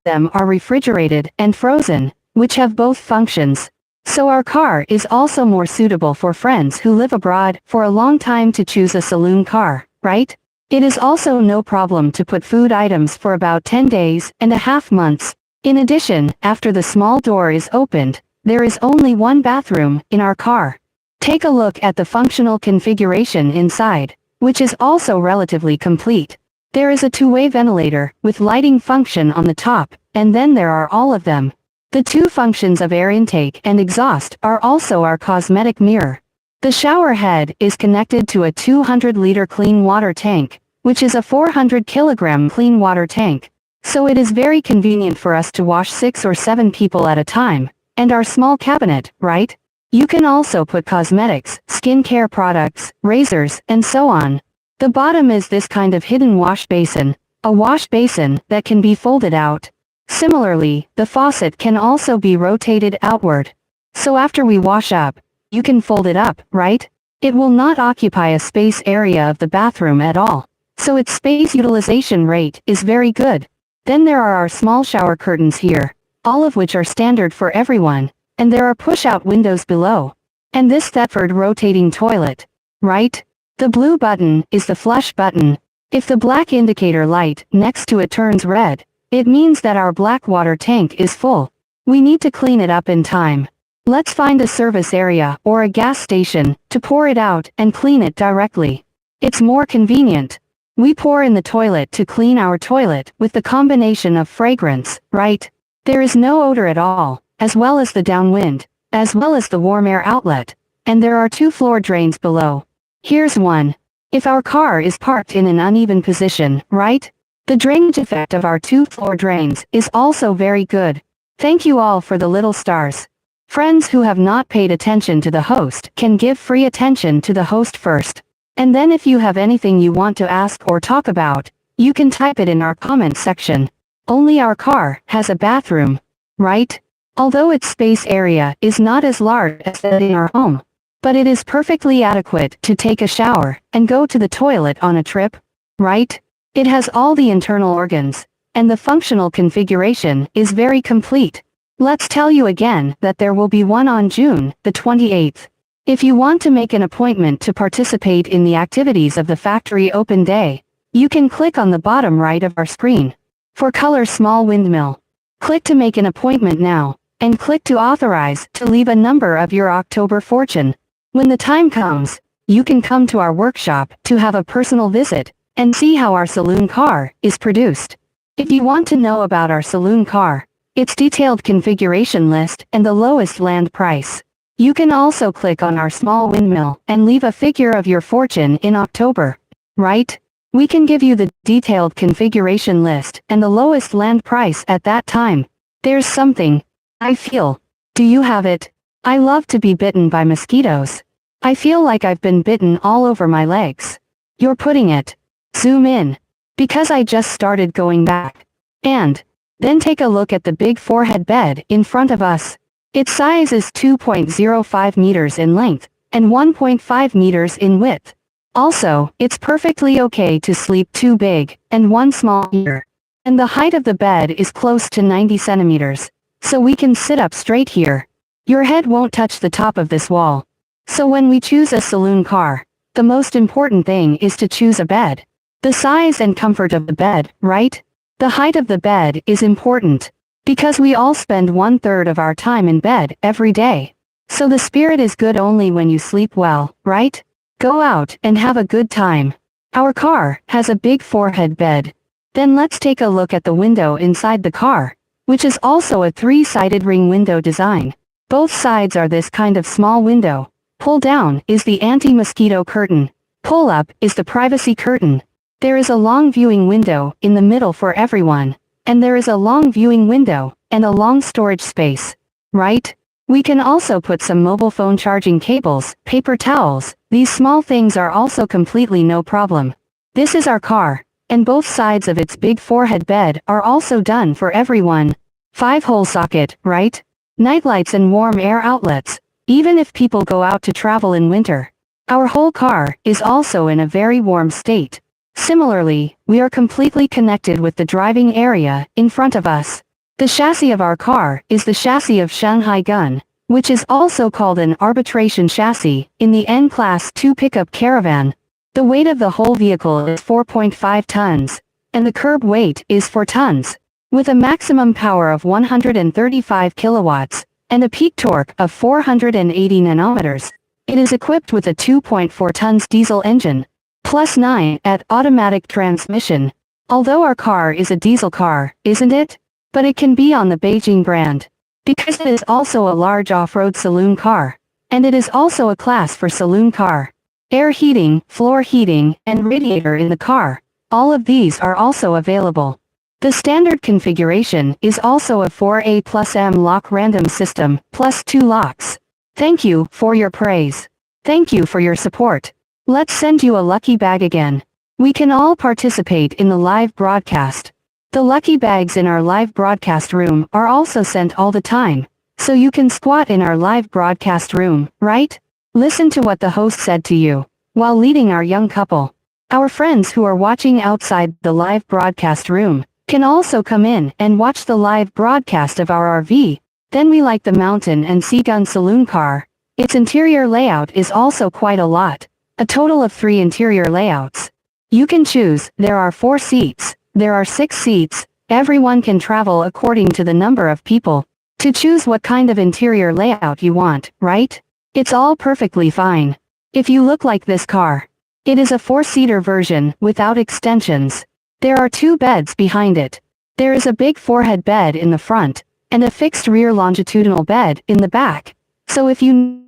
them are refrigerated and frozen, which have both functions. So our car is also more suitable for friends who live abroad for a long time to choose a saloon car, right? It is also no problem to put food items for about 10 days and a half months. In addition, after the small door is opened, there is only one bathroom in our car. Take a look at the functional configuration inside, which is also relatively complete. There is a two-way ventilator with lighting function on the top, and then there are all of them. The two functions of air intake and exhaust are also our cosmetic mirror. The shower head is connected to a 200-liter clean water tank, which is a 400-kilogram clean water tank. So it is very convenient for us to wash 6 or 7 people at a time. And our small cabinet, right? You can also put cosmetics, skincare products, razors, and so on. The bottom is this kind of hidden wash basin, a wash basin that can be folded out. Similarly, the faucet can also be rotated outward. So after we wash up, you can fold it up, right? It will not occupy a space area of the bathroom at all. So its space utilization rate is very good. Then there are our small shower curtains here, all of which are standard for everyone, and there are push-out windows below. And this Thetford rotating toilet, right? The blue button is the flush button. If the black indicator light next to it turns red, it means that our black water tank is full. We need to clean it up in time. Let's find a service area or a gas station to pour it out and clean it directly. It's more convenient. We pour in the toilet to clean our toilet with the combination of fragrance, right? There is no odor at all, as well as the downwind, as well as the warm air outlet. And there are 2 floor drains below. Here's one. If our car is parked in an uneven position, right? The drainage effect of our 2 floor drains is also very good. Thank you all for the little stars. Friends who have not paid attention to the host can give free attention to the host first. And then if you have anything you want to ask or talk about, you can type it in our comment section. Only our car has a bathroom, right? Although its space area is not as large as that in our home. But it is perfectly adequate to take a shower and go to the toilet on a trip, right? It has all the internal organs, and the functional configuration is very complete. Let's tell you again that there will be one on June the 28th. If you want to make an appointment to participate in the activities of the factory open day, you can click on the bottom right of our screen. For color small windmill, click to make an appointment now, and click to authorize to leave a number of your October fortune. When the time comes, you can come to our workshop to have a personal visit, and see how our saloon car is produced. If you want to know about our saloon car, its detailed configuration list and the lowest land price, you can also click on our small windmill and leave a figure of your fortune in October, right? We can give you the detailed configuration list and the lowest land price at that time. There's something I feel. Do you have it? I love to be bitten by mosquitoes. I feel like I've been bitten all over my legs. You're putting it. Zoom in. Because I just started going back. And then take a look at the big forehead bed in front of us. Its size is 2.05 meters in length, and 1.5 meters in width. Also, it's perfectly okay to sleep 2 big, and 1 small here. And the height of the bed is close to 90 centimeters. So we can sit up straight here. Your head won't touch the top of this wall. So when we choose a saloon car, the most important thing is to choose a bed. The size and comfort of the bed, right? The height of the bed is important. Because we all spend 1/3 of our time in bed every day. So the spirit is good only when you sleep well, right? Go out and have a good time. Our car has a big forehead bed. Then let's take a look at the window inside the car, which is also a 3-sided ring window design. Both sides are this kind of small window. Pull down is the anti-mosquito curtain. Pull up is the privacy curtain. There is a long viewing window in the middle for everyone. And there is a long viewing window and a long storage space. Right? We can also put some mobile phone charging cables, paper towels. These small things are also completely no problem. This is our car, and both sides of its big forehead bed are also done for everyone. 5-hole socket, right? Nightlights and warm air outlets, even if people go out to travel in winter. Our whole car is also in a very warm state. Similarly, we are completely connected with the driving area in front of us. The chassis of our car is the chassis of Shanghai Gun, which is also called an arbitration chassis, in the N-Class 2 pickup caravan. The weight of the whole vehicle is 4.5 tons, and the curb weight is 4 tons. With a maximum power of 135 kilowatts, and a peak torque of 480 nanometers, it is equipped with a 2.4 tons diesel engine, plus 9 at automatic transmission. Although our car is a diesel car, isn't it? But it can be on the Beijing brand, because it is also a large off-road saloon car, and it is also a class for saloon car. Air heating, floor heating, and radiator in the car, all of these are also available. The standard configuration is also a 4A plus M lock random system, plus 2 locks. Thank you for your praise. Thank you for your support. Let's send you a lucky bag again. We can all participate in the live broadcast. The lucky bags in our live broadcast room are also sent all the time, so you can squat in our live broadcast room, right? Listen to what the host said to you, while leading our young couple. Our friends who are watching outside the live broadcast room can also come in and watch the live broadcast of our RV. Then we like the Mountain and Sea Gun saloon car. Its interior layout is also quite a lot. A total of 3 interior layouts. You can choose, there are 4 seats, there are 6 seats, everyone can travel according to the number of people. To choose what kind of interior layout you want, right? It's all perfectly fine. If you look like this car. It is a 4-seater version without extensions. There are 2 beds behind it. There is a big forehead bed in the front, and a fixed rear longitudinal bed in the back. So if you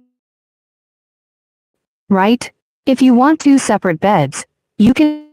right? If you want 2 separate beds, you can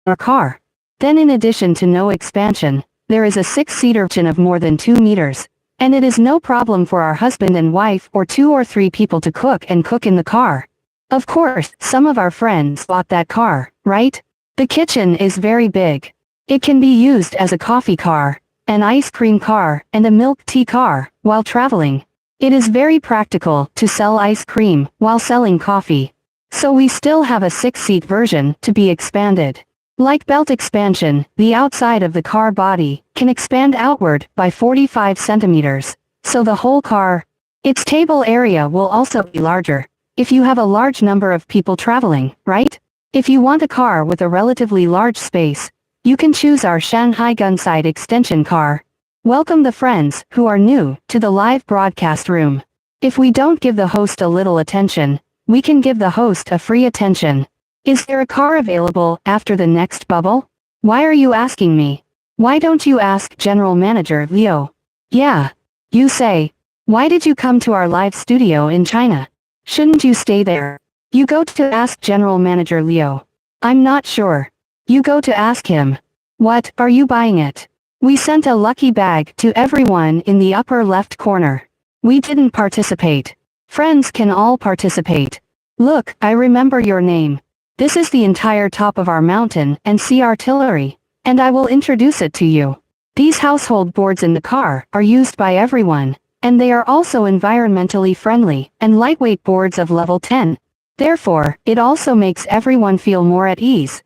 a car. Then in addition to no expansion, there is a 6-seater version of more than 2 meters. And it is no problem for our husband and wife or 2 or 3 people to cook in the car. Of course, some of our friends bought that car, right? The kitchen is very big. It can be used as a coffee car, an ice cream car, and a milk tea car, while traveling. It is very practical to sell ice cream while selling coffee. So we still have a 6-seat version to be expanded. Like belt expansion, the outside of the car body can expand outward by 45 centimeters. So the whole car, its table area will also be larger. If you have a large number of people traveling, right? If you want a car with a relatively large space, you can choose our Shanghai Gunside extension car. Welcome the friends who are new to the live broadcast room. If we don't give the host a little attention, we can give the host a free attention. Is there a car available after the next bubble? Why are you asking me? Why don't you ask General Manager Leo? Yeah. You say. Why did you come to our live studio in China? Shouldn't you stay there? You go to ask General Manager Leo. I'm not sure. You go to ask him. What, are you buying it? We sent a lucky bag to everyone in the upper left corner. We didn't participate. Friends can all participate. Look, I remember your name. This is the entire top of our mountain and sea artillery, and I will introduce it to you. These household boards in the car are used by everyone, and they are also environmentally friendly and lightweight boards of level 10. Therefore, it also makes everyone feel more at ease,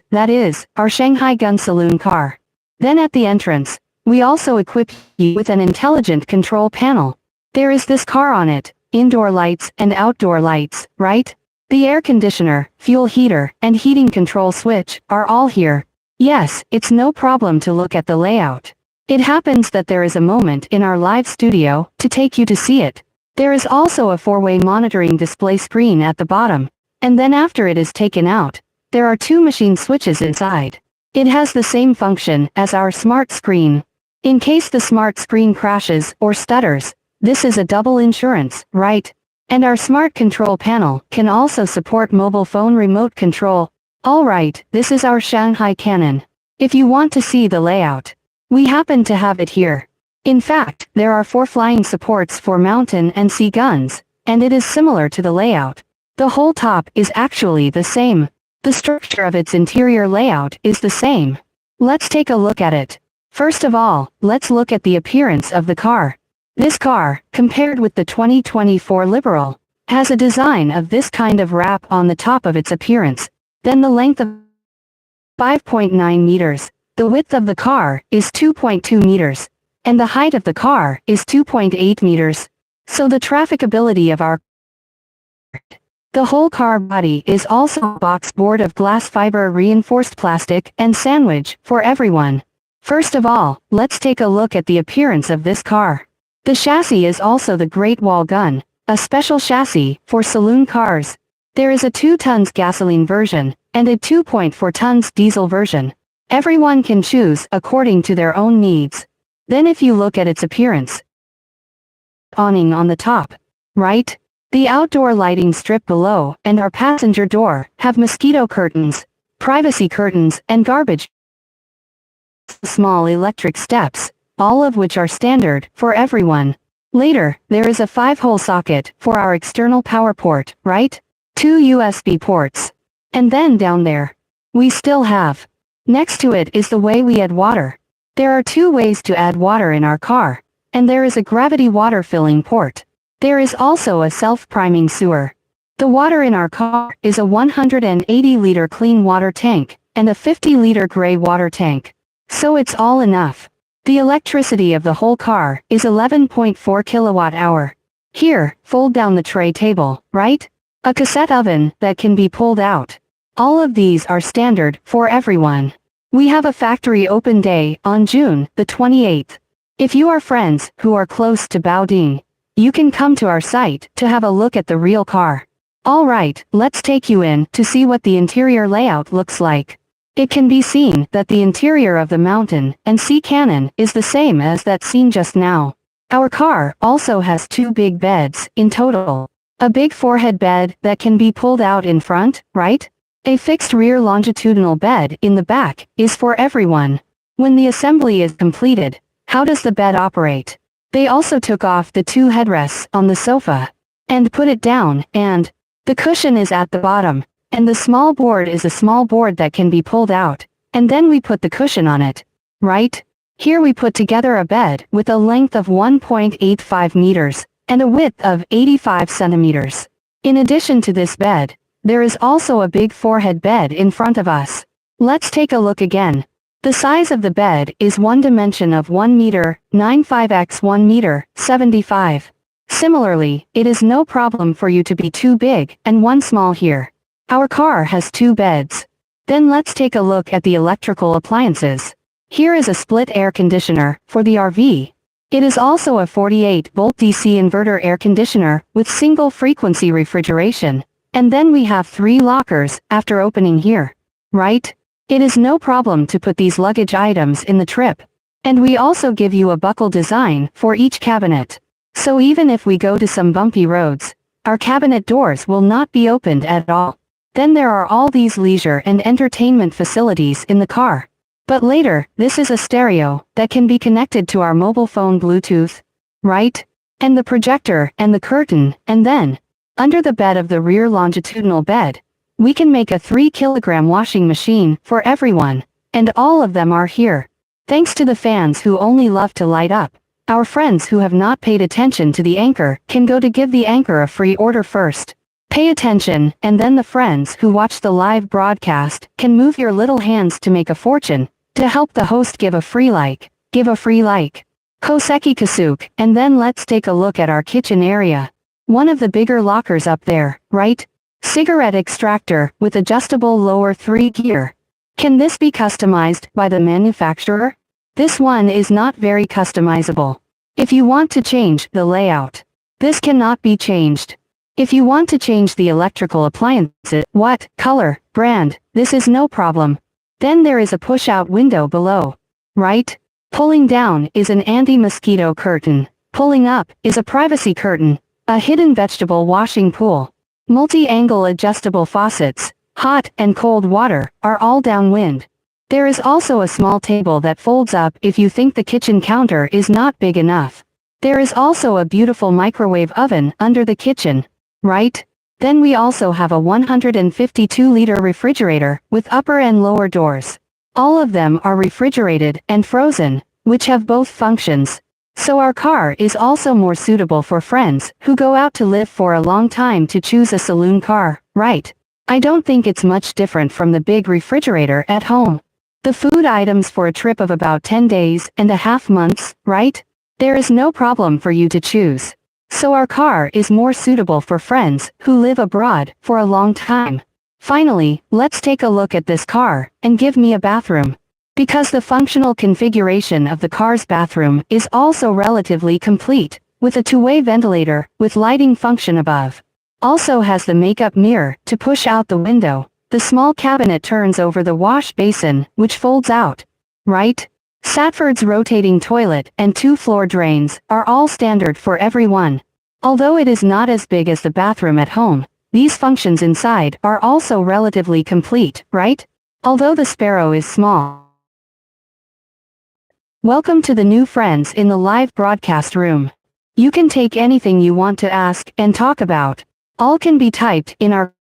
that is, our Shanghai Gun Saloon car. Then at the entrance, we also equip you with an intelligent control panel. There is this car on it, indoor lights and outdoor lights, right? The air conditioner, fuel heater, and heating control switch are all here. Yes, it's no problem to look at the layout. It happens that there is a moment in our live studio to take you to see it. There is also a 4-way monitoring display screen at the bottom, and then after it is taken out, there are 2 machine switches inside. It has the same function as our smart screen. In case the smart screen crashes or stutters, this is a double insurance, right? And our smart control panel can also support mobile phone remote control. Alright, this is our Shanghai Cannon. If you want to see the layout, we happen to have it here. In fact, there are 4 flying supports for mountain and sea guns, and it is similar to the layout. The whole top is actually the same. The structure of its interior layout is the same. Let's take a look at it. First of all, let's look at the appearance of the car. This car, compared with the 2024 Liberal, has a design of this kind of wrap on the top of its appearance. Then the length of 5.9 meters, the width of the car is 2.2 meters, and the height of the car is 2.8 meters. So the trafficability of our the whole car body is also a box board of glass fiber reinforced plastic and sandwich for everyone. First of all, let's take a look at the appearance of this car. The chassis is also the Great Wall Gun, a special chassis for saloon cars. There is a 2 tons gasoline version, and a 2.4 tons diesel version. Everyone can choose according to their own needs. Then if you look at its appearance, awning on the top, right? The outdoor lighting strip below and our passenger door have mosquito curtains, privacy curtains and garbage. Small electric steps, all of which are standard for everyone. Later, there is a 5-hole socket for our external power port, right? 2 USB ports. And then down there, we still have. Next to it is the way we add water. There are 2 ways to add water in our car, and there is a gravity water filling port. There is also a self-priming sewer. The water in our car is a 180-liter clean water tank, and a 50-liter gray water tank. So it's all enough. The electricity of the whole car is 11.4 kilowatt-hour. Here, fold down the tray table, right? A cassette oven that can be pulled out. All of these are standard for everyone. We have a factory open day on June the 28th. If you are friends who are close to Baoding, you can come to our site to have a look at the real car. Alright, let's take you in to see what the interior layout looks like. It can be seen that the interior of the mountain and sea cannon is the same as that seen just now. Our car also has 2 big beds in total. A big forehead bed that can be pulled out in front, right? A fixed rear longitudinal bed in the back is for everyone. When the assembly is completed, how does the bed operate? They also took off the 2 headrests on the sofa and put it down, and the cushion is at the bottom, and the small board is a small board that can be pulled out, and then we put the cushion on it, right? Here we put together a bed with a length of 1.85 meters and a width of 85 centimeters. In addition to this bed, there is also a big forehead bed in front of us. Let's take a look again. The size of the bed is one dimension of 1 meter, 95 x 1 meter, 75. Similarly, it is no problem for you to be 2 big and 1 small here. Our car has 2 beds. Then let's take a look at the electrical appliances. Here is a split air conditioner for the RV. It is also a 48-volt DC inverter air conditioner with single frequency refrigeration. And then we have 3 lockers after opening here. Right? It is no problem to put these luggage items in the trip. And we also give you a buckle design for each cabinet. So even if we go to some bumpy roads, our cabinet doors will not be opened at all. Then there are all these leisure and entertainment facilities in the car. But later, this is a stereo that can be connected to our mobile phone Bluetooth. Right? And the projector and the curtain, and then, under the bed of the rear longitudinal bed, we can make a 3-kilogram washing machine for everyone, and all of them are here. Thanks to the fans who only love to light up, our friends who have not paid attention to the anchor can go to give the anchor a free order first. Pay attention, and then the friends who watch the live broadcast can move your little hands to make a fortune, to help the host give a free like. Give a free like. Koseki Kasuk, and then let's take a look at our kitchen area. One of the bigger lockers up there, right? Cigarette extractor with adjustable lower 3 gear. Can this be customized by the manufacturer? This one is not very customizable. If you want to change the layout, this cannot be changed. If you want to change the electrical appliances, what, color, brand, this is no problem. Then there is a push-out window below. Right? Pulling down is an anti-mosquito curtain. Pulling up is a privacy curtain. A hidden vegetable washing pool. Multi-angle adjustable faucets, hot and cold water, are all downwind. There is also a small table that folds up if you think the kitchen counter is not big enough. There is also a beautiful microwave oven under the kitchen. Right? Then we also have a 152-liter refrigerator with upper and lower doors. All of them are refrigerated and frozen, which have both functions. So our car is also more suitable for friends who go out to live for a long time to choose a saloon car, right? I don't think it's much different from the big refrigerator at home. The food items for a trip of about 10 days and a half months, right? There is no problem for you to choose. So our car is more suitable for friends who live abroad for a long time. Finally, let's take a look at this car and give me a bathroom. Because the functional configuration of the car's bathroom is also relatively complete, with a two-way ventilator with lighting function above. Also has the makeup mirror to push out the window. The small cabinet turns over the wash basin, which folds out. Right? Satford's rotating toilet and 2 floor drains are all standard for everyone. Although it is not as big as the bathroom at home, these functions inside are also relatively complete, right? Although the Sparrow is small. Welcome to the new friends in the live broadcast room. You can take anything you want to ask and talk about. All can be typed in our...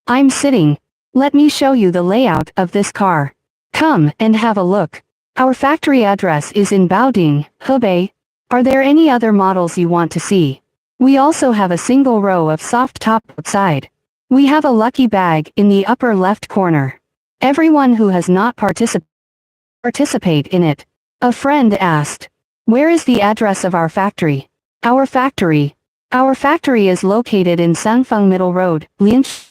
I'm sitting. Let me show you the layout of this car. Come and have a look. Our factory address is in Baoding, Hebei. Are there any other models you want to see? We also have a single row of soft top outside. We have a lucky bag in the upper left corner. Everyone who has not participate in it. A friend asked, where is the address of our factory? Our factory is located in Sanfeng Middle Road, Lianshi,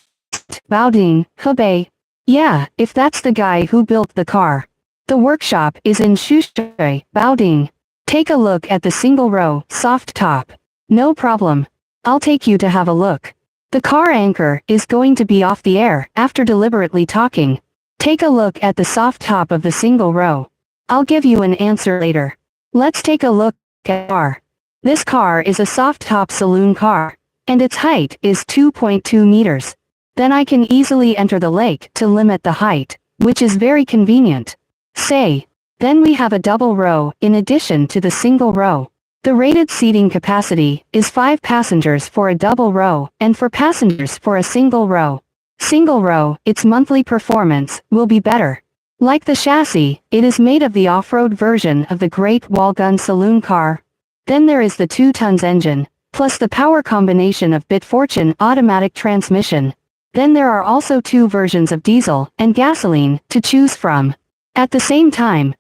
Baoding, Hebei. Yeah, if that's the guy who built the car. The workshop is in Shushui, Baoding. Take a look at the single row, soft top. No problem. I'll take you to have a look. The car anchor is going to be off the air after deliberately talking. Take a look at the soft top of the single row. I'll give you an answer later. Let's take a look at the car. This car is a soft top saloon car, and its height is 2.2 meters. Then I can easily enter the lake to limit the height, which is very convenient. Then we have a double row in addition to the single row. The rated seating capacity is 5 passengers for a double row and 4 passengers for a single row. Single row, its monthly performance will be better. Like the chassis, it is made of the off-road version of the Great Wall Gun saloon car. Then there is the 2 tons engine, plus the power combination of Bitfortune automatic transmission. Then there are also 2 versions of diesel and gasoline to choose from. At the same time,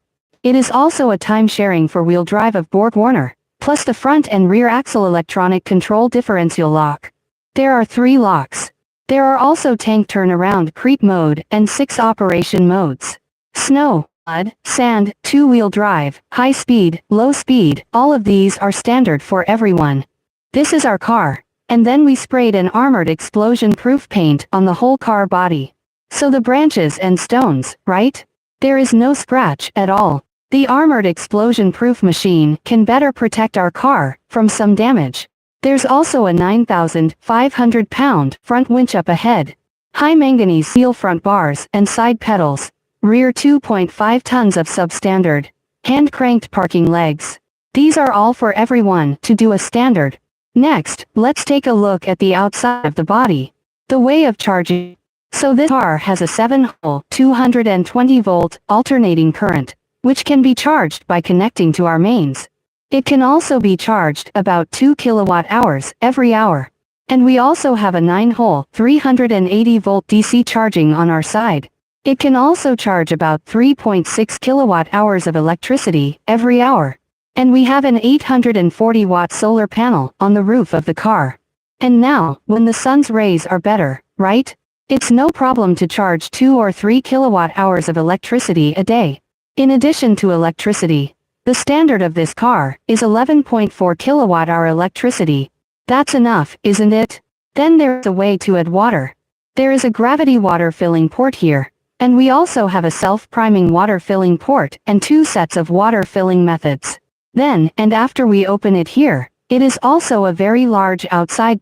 it is also a time-sharing four-wheel drive of Borg-Warner, plus the front and rear axle electronic control differential lock. There are 3 locks. There are also tank turnaround creep mode and 6 operation modes. Snow, mud, sand, 2-wheel drive, high speed, low speed, all of these are standard for everyone. This is our car. And then we sprayed an armored explosion-proof paint on the whole car body. So the branches and stones, right? There is no scratch at all. The armored explosion-proof machine can better protect our car from some damage. There's also a 9,500-pound front winch up ahead. High manganese steel front bars and side pedals. Rear 2.5 tons of substandard. Hand-cranked parking legs. These are all for everyone to do a standard. Next, let's take a look at the outside of the body. The way of charging. So this car has a 7-hole, 220-volt alternating current, which can be charged by connecting to our mains. It can also be charged about 2 kilowatt-hours every hour. And we also have a 9-hole, 380-volt DC charging on our side. It can also charge about 3.6 kilowatt-hours of electricity every hour. And we have an 840-watt solar panel on the roof of the car. And now, when the sun's rays are better, right? It's no problem to charge 2 or 3 kilowatt-hours of electricity a day. In addition to electricity, the standard of this car is 11.4 kilowatt-hour electricity. That's enough, isn't it? Then there's a way to add water. There is a gravity water filling port here. And we also have a self-priming water filling port and 2 sets of water filling methods. Then, and after we open it here, it is also a very large outside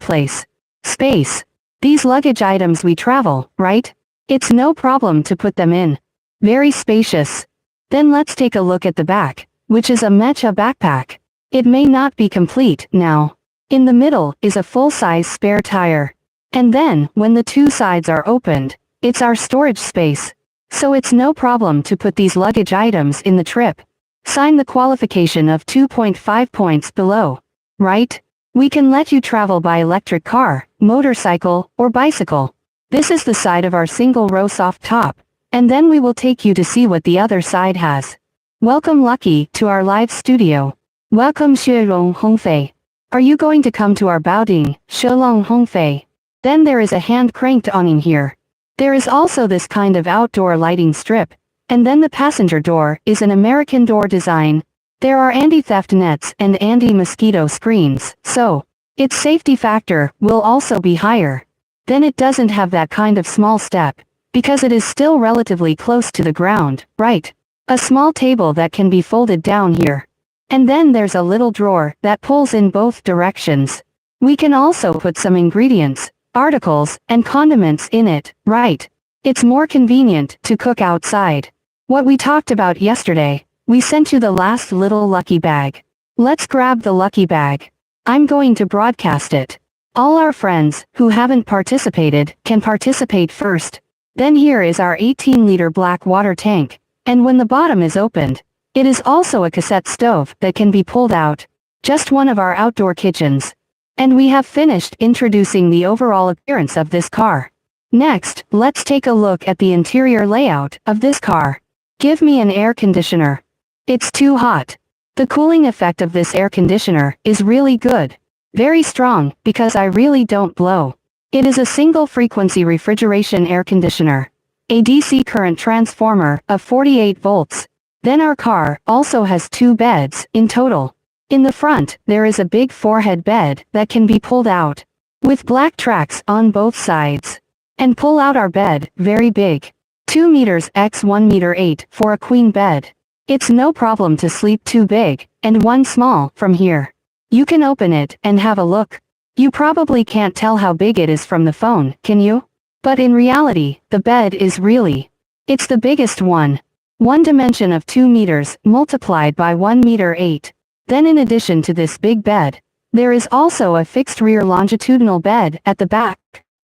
space. These luggage items we travel, right? It's no problem to put them in. Very spacious. Then let's take a look at the back, which is a mecha backpack. It may not be complete now. In the middle is a full-size spare tire. And then, when the two sides are opened, it's our storage space. So it's no problem to put these luggage items in the trip. Sign the qualification of 2.5 points below. Right? We can let you travel by electric car, motorcycle, or bicycle. This is the side of our single-row soft top. And then we will take you to see what the other side has. Welcome Lucky to our live studio. Welcome Xuerong Hongfei. Are you going to come to our Baoding, Shelong Hongfei? Then there is a hand-cranked awning here. There is also this kind of outdoor lighting strip. And then the passenger door is an American door design. There are anti-theft nets and anti-mosquito screens, so its safety factor will also be higher. Then it doesn't have that kind of small step, because it is still relatively close to the ground, right? A small table that can be folded down here. And then there's a little drawer that pulls in both directions. We can also put some ingredients, articles, and condiments in it, right? It's more convenient to cook outside. What we talked about yesterday, we sent you the last little lucky bag. Let's grab the lucky bag. I'm going to broadcast it. All our friends who haven't participated can participate first. Then here is our 18-liter black water tank. And when the bottom is opened, it is also a cassette stove that can be pulled out. Just one of our outdoor kitchens. And we have finished introducing the overall appearance of this car. Next, let's take a look at the interior layout of this car. Give me an air conditioner. It's too hot. The cooling effect of this air conditioner is really good. Very strong, because I really don't blow. It is a single frequency refrigeration air conditioner. A DC current transformer of 48 volts. Then our car also has 2 beds in total. In the front, there is a big 4-head bed that can be pulled out. With black tracks on both sides. And pull out our bed, very big. 2 meters x 1 meter 8 for a queen bed. It's no problem to sleep too big, and one small, from here. You can open it, and have a look. You probably can't tell how big it is from the phone, can you? But in reality, the bed is really. It's the biggest one. One dimension of 2 meters, multiplied by 1 meter 8. Then in addition to this big bed, there is also a fixed rear longitudinal bed at the back.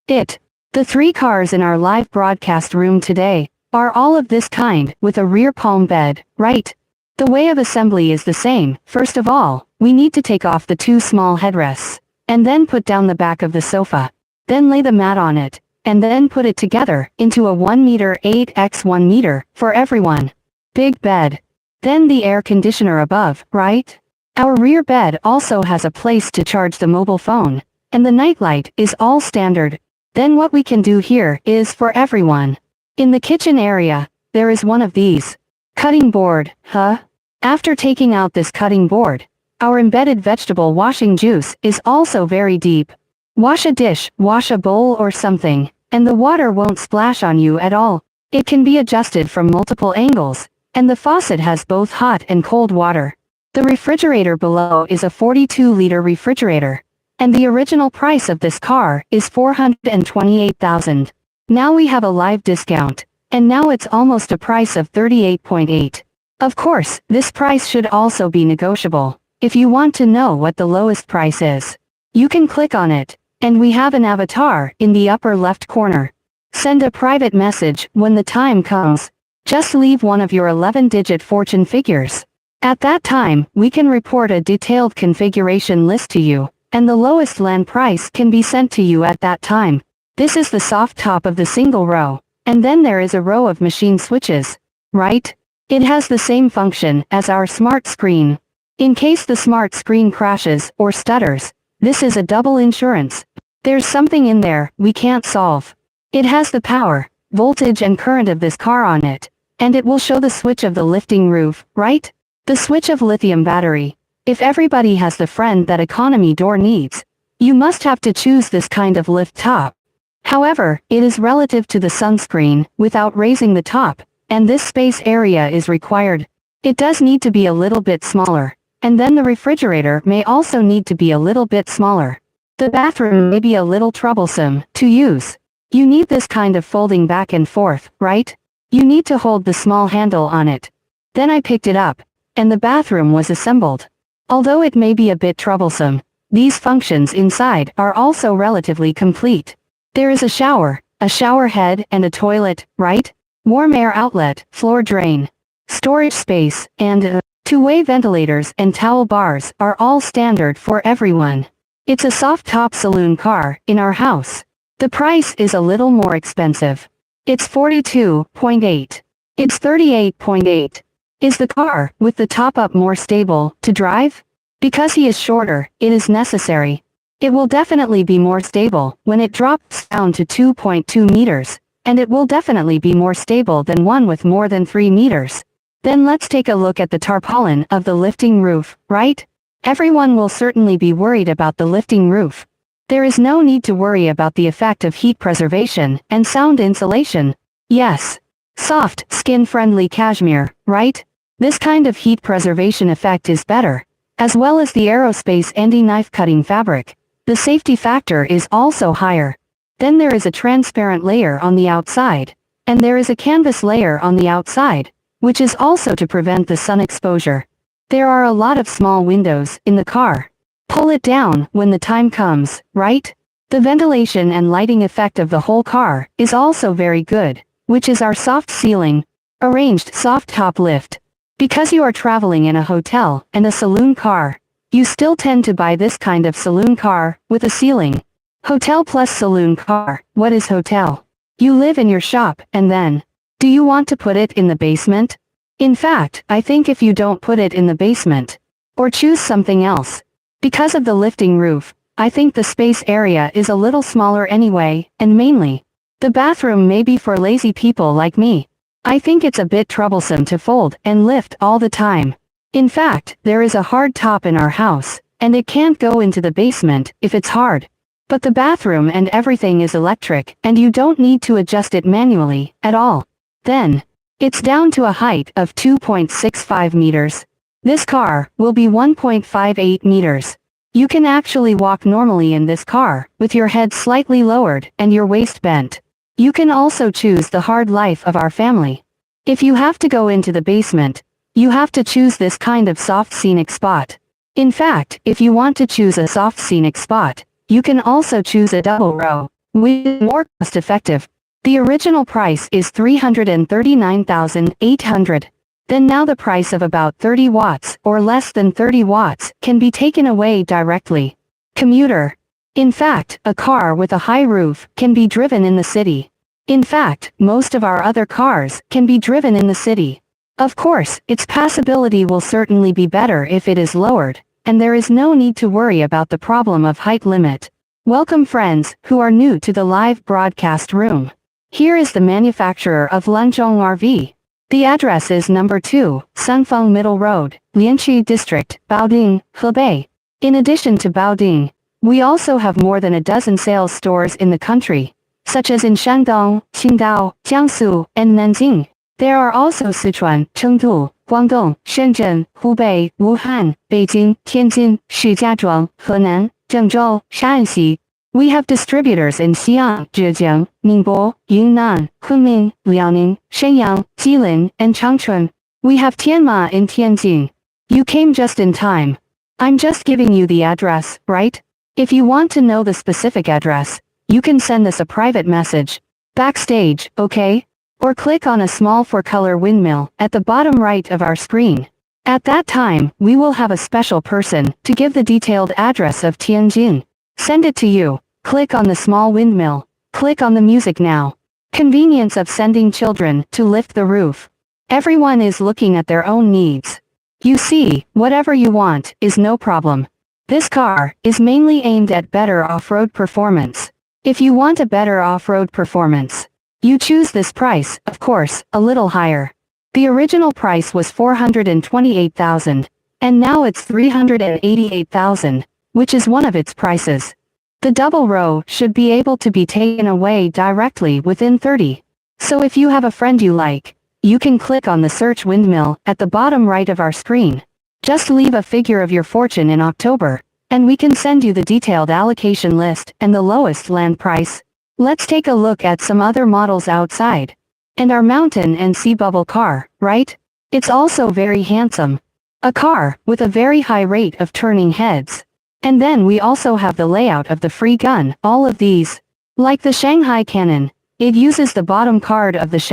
The 3 cars in our live broadcast room today, are all of this kind, with a rear palm bed, right? The way of assembly is the same. First of all, we need to take off the 2 small headrests, and then put down the back of the sofa. Then lay the mat on it, and then put it together, into a 1 meter 8 x 1 meter, for everyone. Big bed. Then the air conditioner above, right? Our rear bed also has a place to charge the mobile phone, and the nightlight is all standard. Then what we can do here is for everyone. In the kitchen area, there is one of these. Cutting board, huh? After taking out this cutting board, our embedded vegetable washing juice is also very deep. Wash a dish, wash a bowl or something, and the water won't splash on you at all. It can be adjusted from multiple angles, and the faucet has both hot and cold water. The refrigerator below is a 42-liter refrigerator, and the original price of this car is $428,000. Now we have a live discount, and now it's almost a price of 38.8. Of course, this price should also be negotiable. If you want to know what the lowest price is, you can click on it, and we have an avatar in the upper left corner. Send a private message when the time comes. Just leave one of your 11-digit fortune figures. At that time, we can report a detailed configuration list to you, and the lowest land price can be sent to you at that time. This is the soft top of the single row, and then there is a row of machine switches, right? It has the same function as our smart screen. In case the smart screen crashes or stutters, this is a double insurance. There's something in there we can't solve. It has the power, voltage and current of this car on it, and it will show the switch of the lifting roof, right? The switch of lithium battery. If everybody has the friend that economy door needs, you must have to choose this kind of lift top. However, it is relative to the sunscreen, without raising the top, and this space area is required. It does need to be a little bit smaller, and then the refrigerator may also need to be a little bit smaller. The bathroom may be a little troublesome to use. You need this kind of folding back and forth, right? You need to hold the small handle on it. Then I picked it up, and the bathroom was assembled. Although it may be a bit troublesome, These functions inside are also relatively complete. There is a shower head and a toilet, right? Warm air outlet, floor drain, storage space, and two-way ventilators and towel bars are all standard for everyone. It's a soft-top saloon car in our house. The price is a little more expensive. It's 42.8. It's 38.8. Is the car with the top-up more stable to drive? Because he is shorter, it is necessary. It will definitely be more stable when it drops down to 2.2 meters, and it will definitely be more stable than one with more than 3 meters. Then let's take a look at the tarpaulin of the lifting roof, right? Everyone will certainly be worried about the lifting roof. There is no need to worry about the effect of heat preservation and sound insulation. Yes. Soft, skin-friendly cashmere, right? This kind of heat preservation effect is better, as well as the aerospace anti-knife cutting fabric. The safety factor is also higher. Then there is a transparent layer on the outside, and there is a canvas layer on the outside, which is also to prevent the sun exposure. There are a lot of small windows in the car. Pull it down when the time comes, right? The ventilation and lighting effect of the whole car is also very good, which is our soft ceiling, arranged soft top lift. Because you are traveling in a hotel and a saloon car, you still tend to buy this kind of saloon car with a ceiling. Hotel plus saloon car. What is hotel? You live in your shop and then, do you want to put it in the basement? In fact, I think if you don't put it in the basement, or choose something else, because of the lifting roof, I think the space area is a little smaller anyway, and mainly, the bathroom may be for lazy people like me. I think it's a bit troublesome to fold and lift all the time. In fact, there is a hard top in our house, and it can't go into the basement if it's hard. But the bathroom and everything is electric, and you don't need to adjust it manually at all. Then, it's down to a height of 2.65 meters. This car will be 1.58 meters. You can actually walk normally in this car, with your head slightly lowered and your waist bent. You can also choose the hard life of our family. If you have to go into the basement, you have to choose this kind of soft scenic spot. In fact, if you want to choose a soft scenic spot, you can also choose a double row, which is more cost-effective. The original price is 339,800. Then now the price of about 30 watts or less than 30 watts can be taken away directly. Commuter. In fact, a car with a high roof can be driven in the city. In fact, most of our other cars can be driven in the city. Of course, its passability will certainly be better if it is lowered, and there is no need to worry about the problem of height limit. Welcome friends, who are new to the live broadcast room. Here is the manufacturer of Lunzhong RV. The address is number 2, Sunfeng Middle Road, Lianqi District, Baoding, Hebei. In addition to Baoding, we also have more than a dozen sales stores in the country, such as in Shandong, Qingdao, Jiangsu, and Nanjing. There are also Sichuan, Chengdu, Guangdong, Shenzhen, Hubei, Wuhan, Beijing, Tianjin, Shijiazhuang, Henan, Zhengzhou, Shaanxi. We have distributors in Xi'an, Zhejiang, Ningbo, Yunnan, Kunming, Liaoning, Shenyang, Jilin, and Changchun. We have Tianma in Tianjin. You came just in time. I'm just giving you the address, right? If you want to know the specific address, you can send us a private message. Backstage, okay? Or click on a small 4-color windmill at the bottom right of our screen. At that time, we will have a special person to give the detailed address of Tianjin. Send it to you. Click on the small windmill. Click on the music now. Convenience of sending children to lift the roof. Everyone is looking at their own needs. You see, whatever you want is no problem. This car is mainly aimed at better off-road performance. If you want a better off-road performance, you choose this price, of course, a little higher. The original price was 428,000, and now it's 388,000, which is one of its prices. The double row should be able to be taken away directly within 30. So if you have a friend you like, you can click on the search windmill at the bottom right of our screen. Just leave a figure of your fortune in October, and we can send you the detailed allocation list and the lowest land price. Let's take a look at some other models outside. And our mountain and sea bubble car, right? It's also very handsome. A car with a very high rate of turning heads. And then we also have the layout of the free gun. All of these, like the Shanghai cannon, it uses the bottom card of the Shanghai